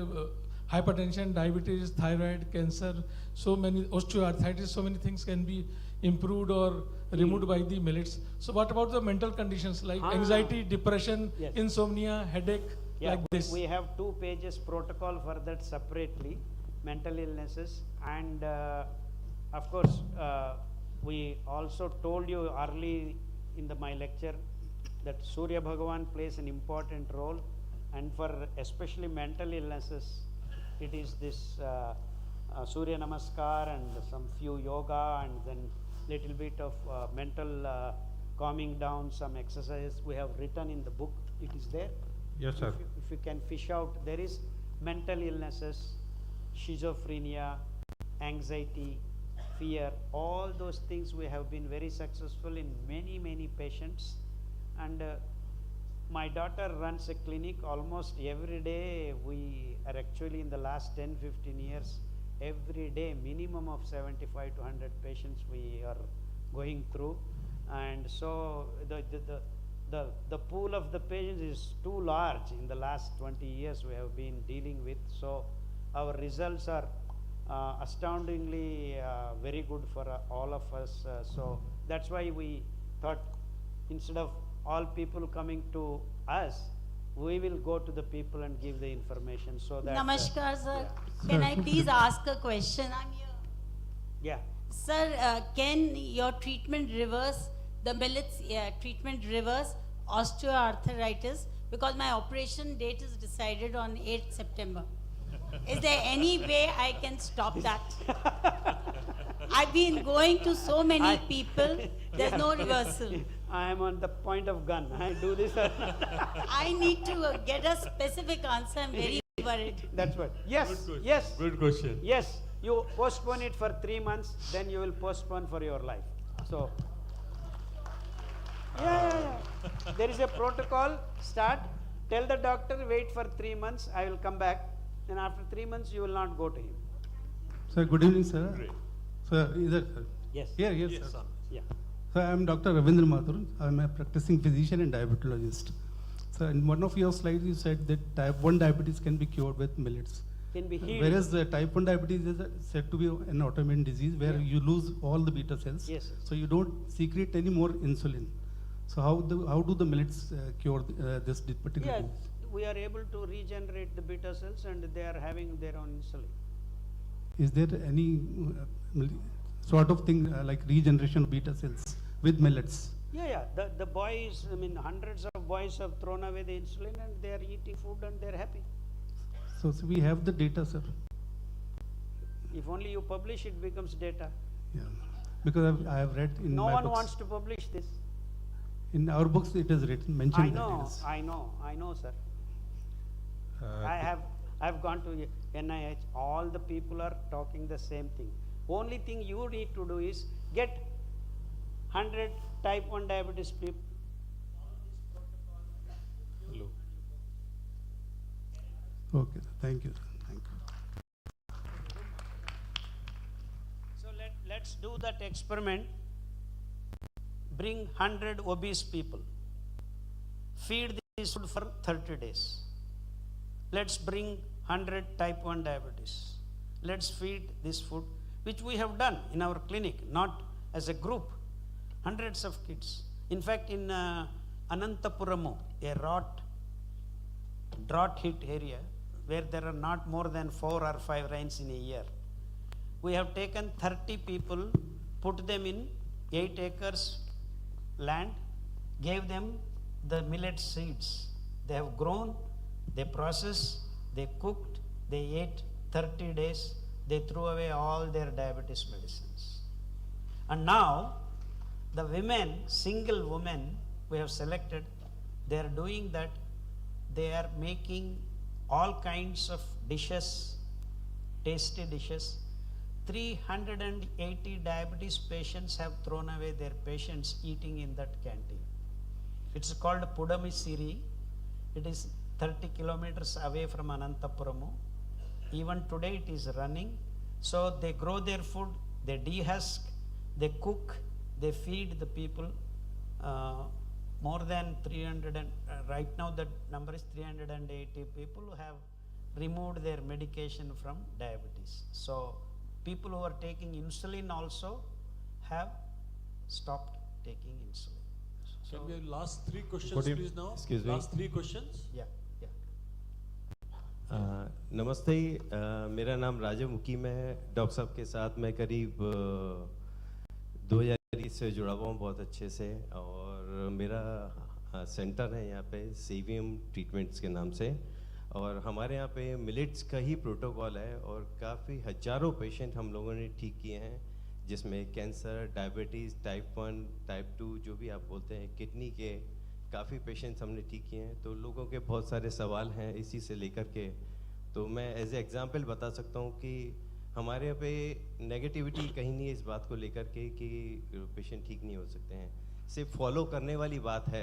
hypertension, diabetes, thyroid, cancer, so many, osteoarthritis, so many things can be improved or removed by the millets. So what about the mental conditions like anxiety, depression, yes, insomnia, headache, like this? We have 2 pages protocol for that separately, mental illnesses, and of course we also told you early in my lecture that Surya Bhagavan plays an important role, and for especially mental illnesses, it is this Surya Namaskar and some few yoga and then little bit of mental calming down, some exercises we have written in the book. It is there. Yes, sir. If you can fish out, there is mental illnesses, schizophrenia, anxiety, fear, all those things we have been very successful in many patients. And my daughter runs a clinic almost every day. We are actually in the last 10-15 years, every day minimum of 75 to 100 patients we are going through, and so the pool of the patients is too large. In the last 20 years we have been dealing with, so our results are astoundingly very good for all of us. So that's why we thought, instead of all people coming to us, we will go to the people and give the information, so that Namaskar, sir. Yeah. Can I please ask a question? I'm here. Yeah. Sir, can your treatment reverse the millets treatment reverse osteoarthritis? Because my operation date is decided on 8th September. Is there any way I can stop that? I've been going to so many people, there's no reversal. I am on the point of gun. I do this. I need to get a specific answer. I'm very worried. That's what. Yes. Good Yes. Good question. Yes. You postpone it for 3 months, then you will postpone for your life. So, yeah. There is a protocol. Start. Tell the doctor, wait for 3 months. I will come back. And after 3 months, you will not go to him. Sir, good evening, sir. Great. Sir, is that sir? Yes. Here, yes, Yes, sir. sir. Yeah. Sir, I am Dr. Ravindra Mathur. I am a practicing physician and diabetologist. Sir, in one of your slides, you said that type 1 diabetes can be cured with millets. Can be healed. Whereas type 1 diabetes is said to be an autoimmune disease where you lose all the beta cells. Yes. So you don't secrete any more insulin. So how do the millets cure this particular Yeah, disease? we are able to regenerate the beta cells, and they are having their own insulin. Is there any sort of thing like regeneration of beta cells with millets? Yeah. The boys, I mean, hundreds of boys have thrown away the insulin and they are eating food and they are happy. So we have the data, sir. If only you publish, it becomes data. Yeah, because I have read in No my one books. wants to publish this. In our books, it is written, mentioned that it is. I know, sir. I've gone to NIH. All the people are talking the same thing. Only thing you need to do is get 100 type 1 diabetes people. Hello. Okay, sir. Thank you, sir. Thank you. So let's do that experiment. Bring 100 obese people. Feed this food for 30 days. Let's bring 100 type 1 diabetes. Let's feed this food, which we have done in our clinic, not as a group. Hundreds of kids. In fact, in Anantapuramu, a drought hit area where there are not more than 4 or 5 rains in a year. We have taken 30 people, put them in 8 acres land, gave them the millet seeds. They have grown, they processed, they cooked, they ate 30 days, they threw away all their diabetes medicines. And now, the women, single women we have selected, they are doing that. They are making all kinds of dishes, tasty dishes. 380 diabetes patients have thrown away their patients eating in that canteen. It's called Pudamisiri. It is 30 kilometers away from Anantapuramu. Even today it is running. So they grow their food, they dehusk, they cook, they feed the people. More than 300 and right now the number is 380 people who have removed their medication from diabetes. So people who are taking insulin also have stopped taking insulin. So can we have last 3 questions please now? Excuse me. Last 3 questions? Yeah. नमस्ते, मेरा नाम राजा मुकीम है। Doctor साहब के साथ मैं करीब 2020 से जुड़ा हुआ हूँ बहुत अच्छे से, और मेरा सेंटर है यहाँ पे सीवीएम ट्रीटमेंट्स के नाम से, और हमारे यहाँ पे मिलेट्स का ही प्रोटोकॉल है, और काफ़ी हजारों पेशेंट हम लोगों ने ठीक किए हैं, जिसमें कैंसर, डायबिटीज़, टाइप 1, टाइप 2 जो भी आप बोलते हैं, किडनी के काफ़ी पेशेंट्स हमने ठीक किए हैं। तो लोगों के बहुत सारे सवाल हैं इसी से लेकर के, तो मैं एज ए एग्जांपल बता सकता हूँ कि हमारे यहाँ पे नेगेटिविटी कहीं नहीं है इस बात को लेकर के कि पेशेंट ठीक नहीं हो सकते हैं। सिर्फ फॉलो करने वाली बात है।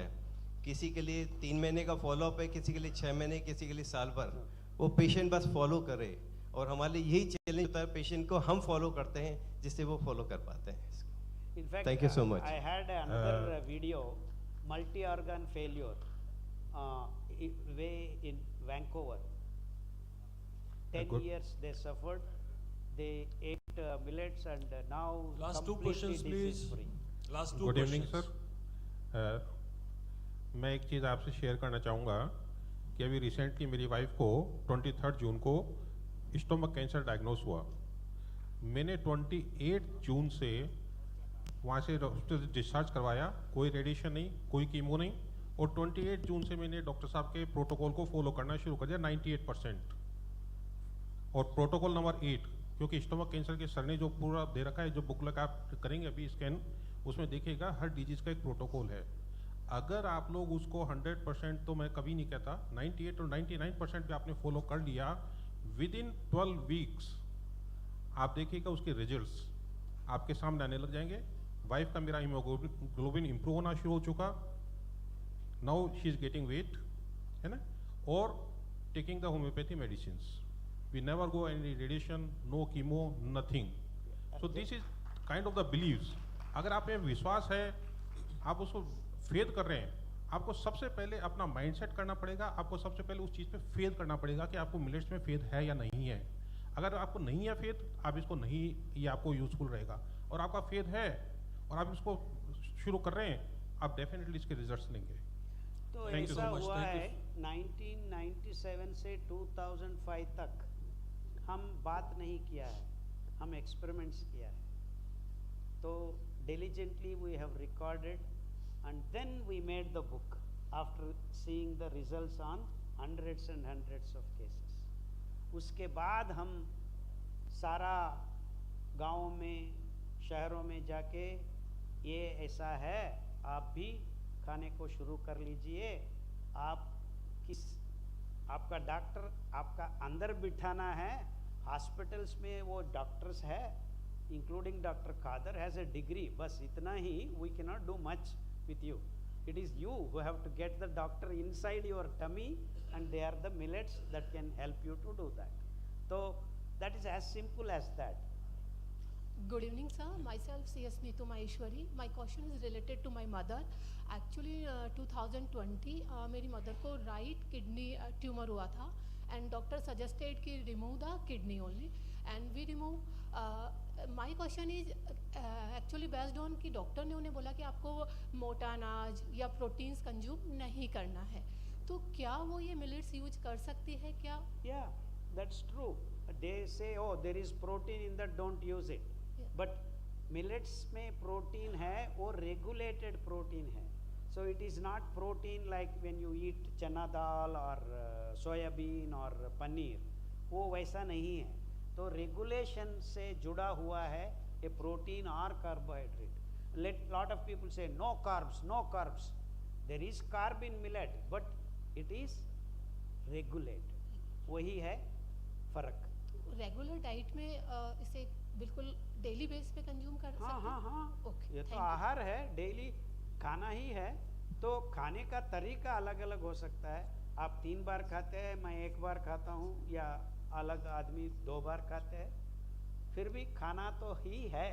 किसी के लिए 3 महीने का फॉलोअप है, किसी के लिए 6 महीने, किसी के लिए साल भर, वो पेशेंट बस फॉलो करे, और हमारे लिए यही चैलेंज होता है, पेशेंट को हम फॉलो करते हैं जिससे वो फॉलो कर पाते हैं। In fact, Thank you so much. I had another video, multi-organ failure, way in Vancouver. 10 years they suffered. They ate millets and now last 2 questions please. Last 2 Good evening questions. sir. मैं एक चीज़ आपसे share करना चाहूँगा कि अभी recently मेरी wife को 23 जून को स्टोमक कैंसर डायग्नोस हुआ। मैंने 28 जून से वहाँ से हॉस्पिटल डिस्चार्ज करवाया, कोई रेडिएशन नहीं, कोई कीमो नहीं, और 28 जून से मैंने डॉक्टर साहब के प्रोटोकॉल को फॉलो करना शुरू कर दिया 98%। और प्रोटोकॉल नंबर 8, क्योंकि स्टोमक कैंसर के सर ने जो पूरा दे रखा है, जो बुकलेट आप करेंगे अभी स्कैन, उसमें देखिएगा हर डिजीज़ का एक प्रोटोकॉल है। अगर आप लोग उसको 100% तो मैं कभी नहीं कहता, 98 और 99% पे आपने फॉलो कर लिया, विद इन 12 वीक्स आप देखिएगा उसके रिजल्ट्स आपके सामने आने लग जाएंगे। वाइफ का मेरा हीमोग्लोबिन इंप्रूव होना शुरू हो चुका, now she is getting weight, है ना, और taking the homeopathy medicine. We never go any radiation, no chemo, nothing. So this is kind of the beliefs. अगर आप में विश्वास है, आप उसको फेद कर रहे हैं, आपको सबसे पहले अपना माइंडसेट करना पड़ेगा, आपको सबसे पहले उस चीज़ पे फेद करना पड़ेगा कि आपको मिलेट्स में फेद है या नहीं है। अगर आपको नहीं है फेद, आप इसको नहीं, ये आपको यूजफुल रहेगा, और आपका फेद है और आप इसको शुरू कर रहे हैं, आप डेफिनेटली इसके रिजल्ट्स लेंगे। तो ऐसा हुआ है 1997 से 2005 तक हम बात नहीं किया है, हम एक्सपेरिमेंट्स किया है। तो diligently we have recorded and then we made the book after seeing the results on hundreds and hundreds of cases. उसके बाद हम सारा गाँव में, शहरों में जाके ये ऐसा है, आप भी खाने को शुरू कर लीजिए। आपका डॉक्टर आपका अंदर बिठाना है। हॉस्पिटल्स में वो डॉक्टर्स है, including doctor Khadar has a degree, बस इतना ही। We can not do much with you. It is you who have to get the doctor inside your tummy, and they are the millets that can help you to do that. So that is as simple as that. Good evening sir, myself CS Neetu Maheshwari. My question is related to my mother. Actually 2020 मेरी mother को right kidney tumor हुआ था, and doctor suggested कि remove the kidney only, and we remove. My question is actually based on कि doctor ने उन्हें बोला कि आपको मोटा अनाज या प्रोटीन्स कंज्यूम नहीं करना है, तो क्या वो ये मिलेट्स यूज कर सकती है क्या? Yeah, that's true. They say, oh, there is protein in that, don't use it. But millets में protein है, वो regulated protein है. So it is not protein like when you eat chana dal or soya bean or paneer. वो वैसा नहीं है. तो regulation से जुड़ा हुआ है ये protein or carbohydrate. Lot of people say no carbs, no carbs. There is carb in millet, but it is regulated. वही है फर्क. रेगुलर डाइट में इसे बिल्कुल डेली बेस पे कंज्यूम कर सकते हैं? हाँ ओके, ये तो आहार है, डेली खाना ही है. तो खाने का तरीका अलग अलग हो सकता है. आप 3 बार खाते हैं, मैं 1 बार खाता हूँ, या अलग आदमी 2 बार खाते हैं, फिर भी खाना तो ही है.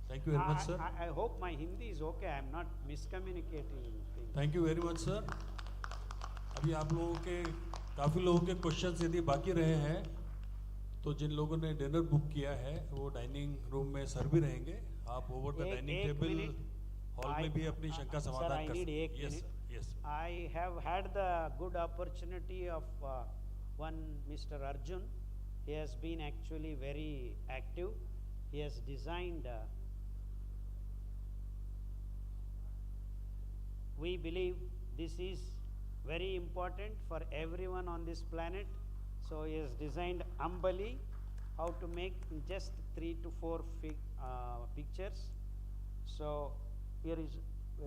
Thank you very much, sir. I hope my Hindi is okay. I am not miscommunicating things. Thank you very much, sir. अभी आप लोगों के काफ़ी लोगों के क्वेश्चंस यदि बाकी रहे हैं, तो जिन लोगों ने डिनर बुक किया है वो डाइनिंग रूम में सर भी रहेंगे. आप over the dining table hall में भी अपनी शंका समाधान कर सकते हैं. Yes, yes. I have had the good opportunity of one Mr. Arjun. He has been actually very active. He has designed. We believe this is very important for everyone on this planet. So he has designed Amali, how to make in just 3 to 4 pictures. So where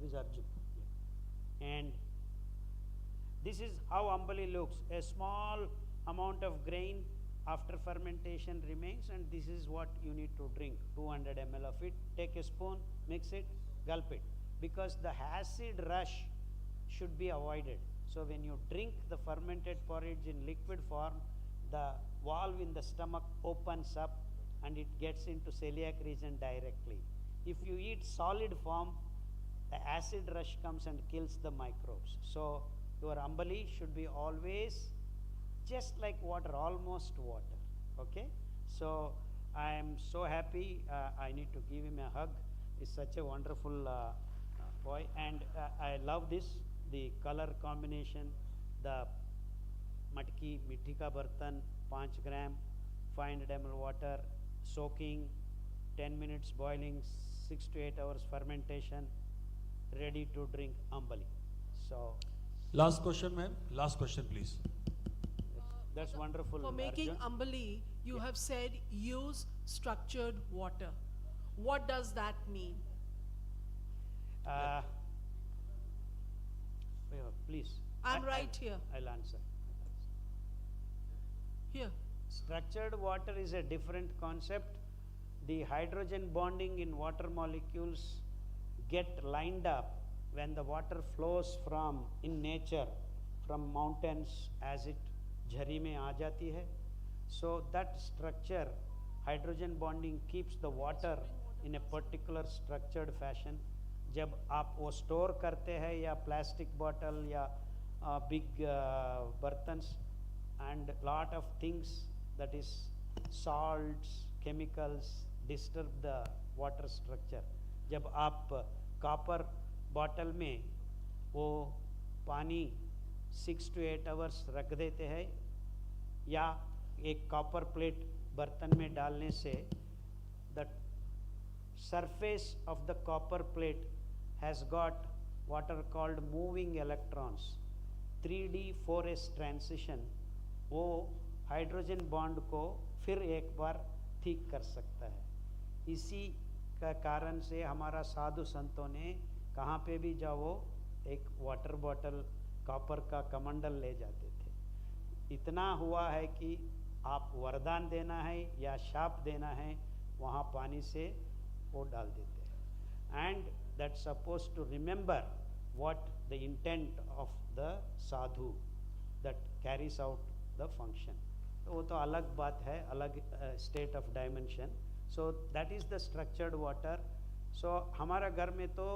is Arjun? And this is how Amali looks. A small amount of grain after fermentation remains, and this is what you need to drink. 200 ml of it. Take a spoon, mix it, gulp it. Because the acid rush should be avoided. So when you drink the fermented porridge in liquid form, the valve in the stomach opens up and it gets into celiac region directly. If you eat solid form, the acid rush comes and kills the microbes. So your Ambali should be always just like water, almost water. Okay? So I am so happy. I need to give him a hug. He's such a wonderful boy, and I love this, the color combination, the matki, mithi ka bartan, 5 gram, 500 ml water, soaking, 10 minutes boiling, 6 to 8 hours fermentation, ready to drink Ambali. So, last question, ma'am. Last question, please. That's wonderful. For making Ambali, you have said use structured water. What does that mean? Please. I'm right here. I'll answer. Here. Structured water is a different concept. The hydrogen bonding in water molecules get lined up when the water flows from, in nature, from mountains as it jhari mein aa jati hai. So that structure, hydrogen bonding, keeps the water in a particular structured fashion. जब आप वो store करते हैं या plastic bottle या big बर्तन्स and lot of things that is salts, chemicals disturb the water structure. जब आप कॉपर बॉटल में वो पानी 6 to 8 hours रख देते हैं या एक कॉपर प्लेट बर्तन में डालने से the surface of the copper plate has got what are called moving electrons, 3D 4S transition. वो हाइड्रोजन बॉन्ड को फिर एक बार ठीक कर सकता है. इसी का कारण से हमारा साधु संतों ने कहाँ पे भी जाओ एक वाटर बॉटल कॉपर का कमंडल ले जाते थे. इतना हुआ है कि आप वरदान देना है या शाप देना है, वहाँ पानी से वो डाल देते हैं. And that's supposed to remember what the intent of the sadhu that carries out the function. तो वो तो अलग बात है, अलग state of dimension. So that is the structured water. So हमारा घर में तो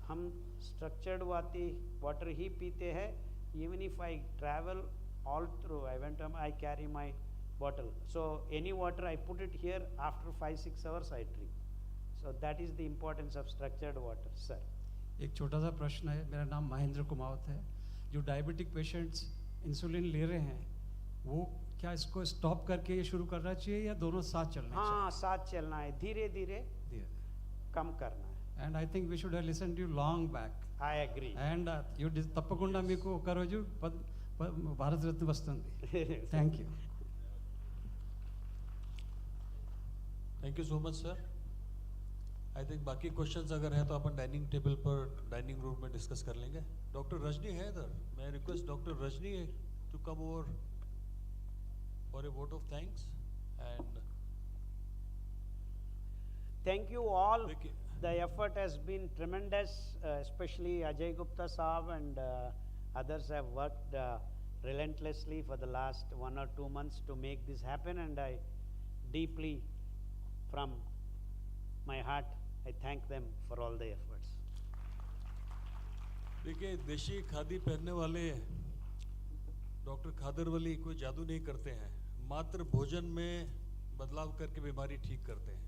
हम structured water ही पीते हैं. Even if I travel all through, I carry my bottle. So any water I put it here, after 5-6 hours I drink. So that is the importance of structured water, sir. एक छोटा सा प्रश्न है, मेरा नाम महेंद्र कुमावत है। जो डायबिटिक पेशेंट्स इंसुलिन ले रहे हैं, वो क्या इसको स्टॉप करके ये शुरू करना चाहिए या दोनों साथ चलना चाहिए? हाँ, साथ चलना है, धीरे धीरे कम करना है. And I think we should have listened to you long back. I agree. And you తప్పకుండా మీకు ఒక రోజు భారత రత్న వస్తుంది. Thank you. Thank you so much sir. I think बाकी क्वेश्चंस अगर हैं तो अपन डाइनिंग टेबल पर डाइनिंग रूम में डिस्कस कर लेंगे. डॉक्टर रजनी है इधर. मैं request doctor Rajni to come over for a vote of thanks and thank you all. The effort has been tremendous, especially Ajay Gupta Saab and others have worked relentlessly for the last 1 or 2 months to make this happen, and I deeply from my heart I thank them for all the efforts. देखिए, देशी खादी पहनने वाले doctor खादर वली कोई जादू नहीं करते हैं, मात्र भोजन में बदलाव करके बीमारी ठीक करते हैं.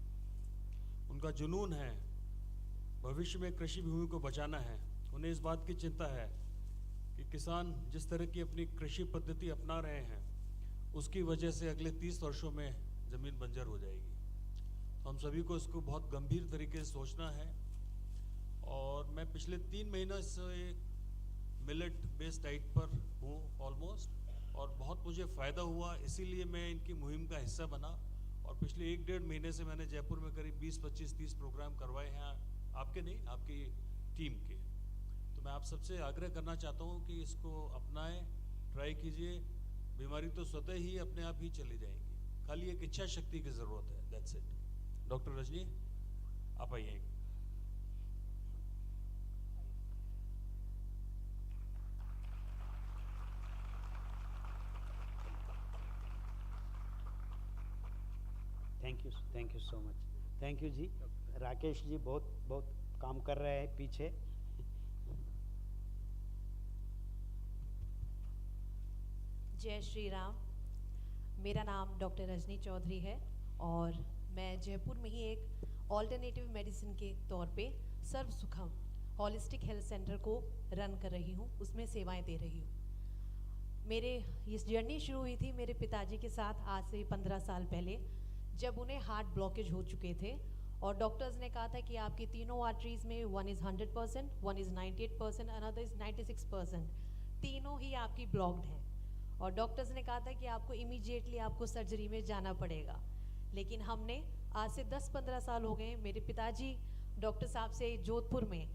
उनका जुनून है भविष्य में कृषि भूमि को बचाना है. उन्हें इस बात की चिंता है कि किसान जिस तरह की अपनी कृषि पद्धति अपना रहे हैं उसकी वजह से अगले 30 वर्षों में ज़मीन बंजर हो जाएगी. तो हम सभी को इसको बहुत गंभीर तरीके से सोचना है. और मैं पिछले 3 महीनों से मिलेट बेस्ड डाइट पर हूँ ऑलमोस्ट, और बहुत मुझे फ़ायदा हुआ, इसीलिए मैं इनकी मुहिम का हिस्सा बना. और पिछले 1-1.5 महीने से मैंने जयपुर में करीब 20, 25, 30 प्रोग्राम करवाए हैं, आपके नहीं, आपकी टीम के. तो मैं आप सबसे आग्रह करना चाहता हूँ कि इसको अपनाएं, ट्राई कीजिए. बीमारी तो स्वतः ही अपने आप ही चली जाएंगी, खाली एक इच्छा शक्ति की ज़रूरत है. That's it. डॉक्टर रजनी आप आइए. Thank you so much. Thank you ji. Rakesh ji बहुत बहुत काम कर रहे हैं पीछे. जय श्री राम. मेरा नाम डॉक्टर रजनी चौधरी है और मैं जयपुर में ही एक ऑल्टरनेटिव मेडिसिन के तौर पे सर्व सुखम हॉलिस्टिक हेल्थ सेंटर को रन कर रही हूँ, उसमें सेवाएं दे रही हूँ. मेरे ये जर्नी शुरू हुई थी मेरे पिताजी के साथ आज से 15 साल पहले, जब उन्हें हार्ट ब्लॉकेज हो चुके थे और डॉक्टर्स ने कहा था कि आपकी तीनों आर्टरीज में one is 100%, one is 98%, another is 96%, तीनों ही आपकी ब्लॉक्ड हैं. और डॉक्टर्स ने कहा था कि आपको इमीडिएटली आपको सर्जरी में जाना पड़ेगा. लेकिन हमने आज से 10-15 साल हो गए, मेरे पिताजी डॉक्टर साहब से जोधपुर में,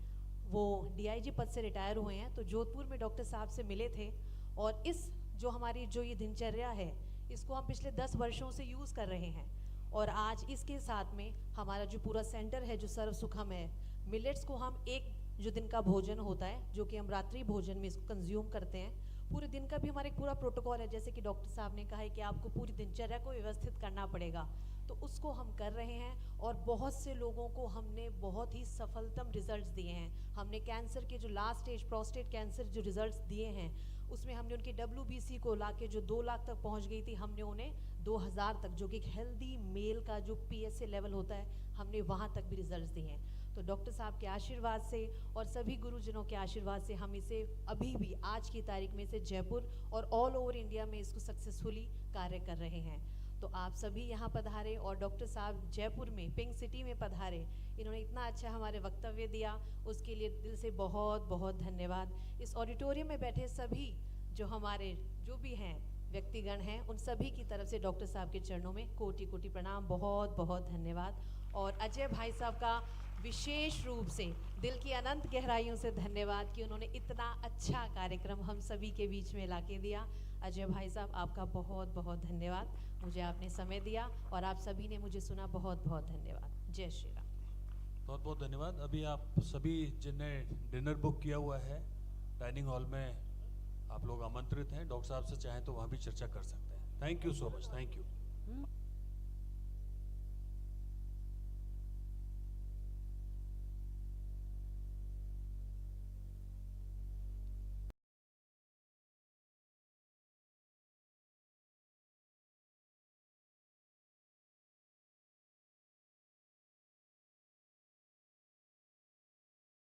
वो DIG पद से रिटायर हुए हैं, तो जोधपुर में डॉक्टर साहब से मिले थे. और इस जो हमारी जो ये दिनचर्या है, इसको हम पिछले 10 वर्षों से यूज़ कर रहे हैं. और आज इसके साथ में हमारा जो पूरा सेंटर है जो सर्व सुखम है, मिलेट्स को हम एक जो दिन का भोजन होता है जो कि हम रात्रि भोजन में इसको कंज्यूम करते हैं, पूरे दिन का भी हमारा एक पूरा प्रोटोकॉल है. जैसे कि डॉक्टर साहब ने कहा है कि आपको पूरी दिनचर्या को व्यवस्थित करना पड़ेगा, तो उसको हम कर रहे हैं. और बहुत से लोगों को हमने बहुत ही सफलतम रिजल्ट्स दिए हैं. हमने कैंसर के जो लास्ट स्टेज प्रोस्टेट कैंसर जो रिजल्ट्स दिए हैं, उसमें हमने उनकी WBC को लाके जो 2 लाख तक पहुंच गई थी, हमने उन्हें 2000 तक, जो कि एक हेल्दी मेल का जो PSA लेवल होता है, हमने वहाँ तक भी रिजल्ट्स दिए हैं. तो डॉक्टर साहब के आशीर्वाद से और सभी गुरुजनों के आशीर्वाद से हम इसे अभी भी आज की तारीख में से जयपुर और ऑल ओवर इंडिया में इसको सक्सेसफुली कार्य कर रहे हैं. तो आप सभी यहाँ पधारे और डॉक्टर साहब जयपुर में पिंक सिटी में पधारे, इन्होंने इतना अच्छा हमारे वक्तव्य दिया, उसके लिए दिल से बहुत बहुत धन्यवाद. इस ऑडिटोरियम में बैठे सभी जो हमारे जो भी हैं व्यक्तिगण हैं, उन सभी की तरफ से डॉक्टर साहब के चरणों में कोटि कोटि प्रणाम, बहुत बहुत धन्यवाद. और अजय भाई साहब का विशेष रूप से दिल की अनंत गहराइयों से धन्यवाद कि उन्होंने इतना अच्छा कार्यक्रम हम सभी के बीच में लाके दिया. अजय भाई साहब आपका बहुत बहुत धन्यवाद, मुझे आपने समय दिया और आप सभी ने मुझे सुना, बहुत बहुत धन्यवाद. जय श्री राम. बहुत बहुत धन्यवाद. अभी आप सभी जिनने डिनर बुक किया हुआ है डाइनिंग हॉल में, आप लोग आमंत्रित हैं. डॉक्टर साहब से चाहें तो वहाँ भी चर्चा कर सकते हैं. Thank you so much. Thank you.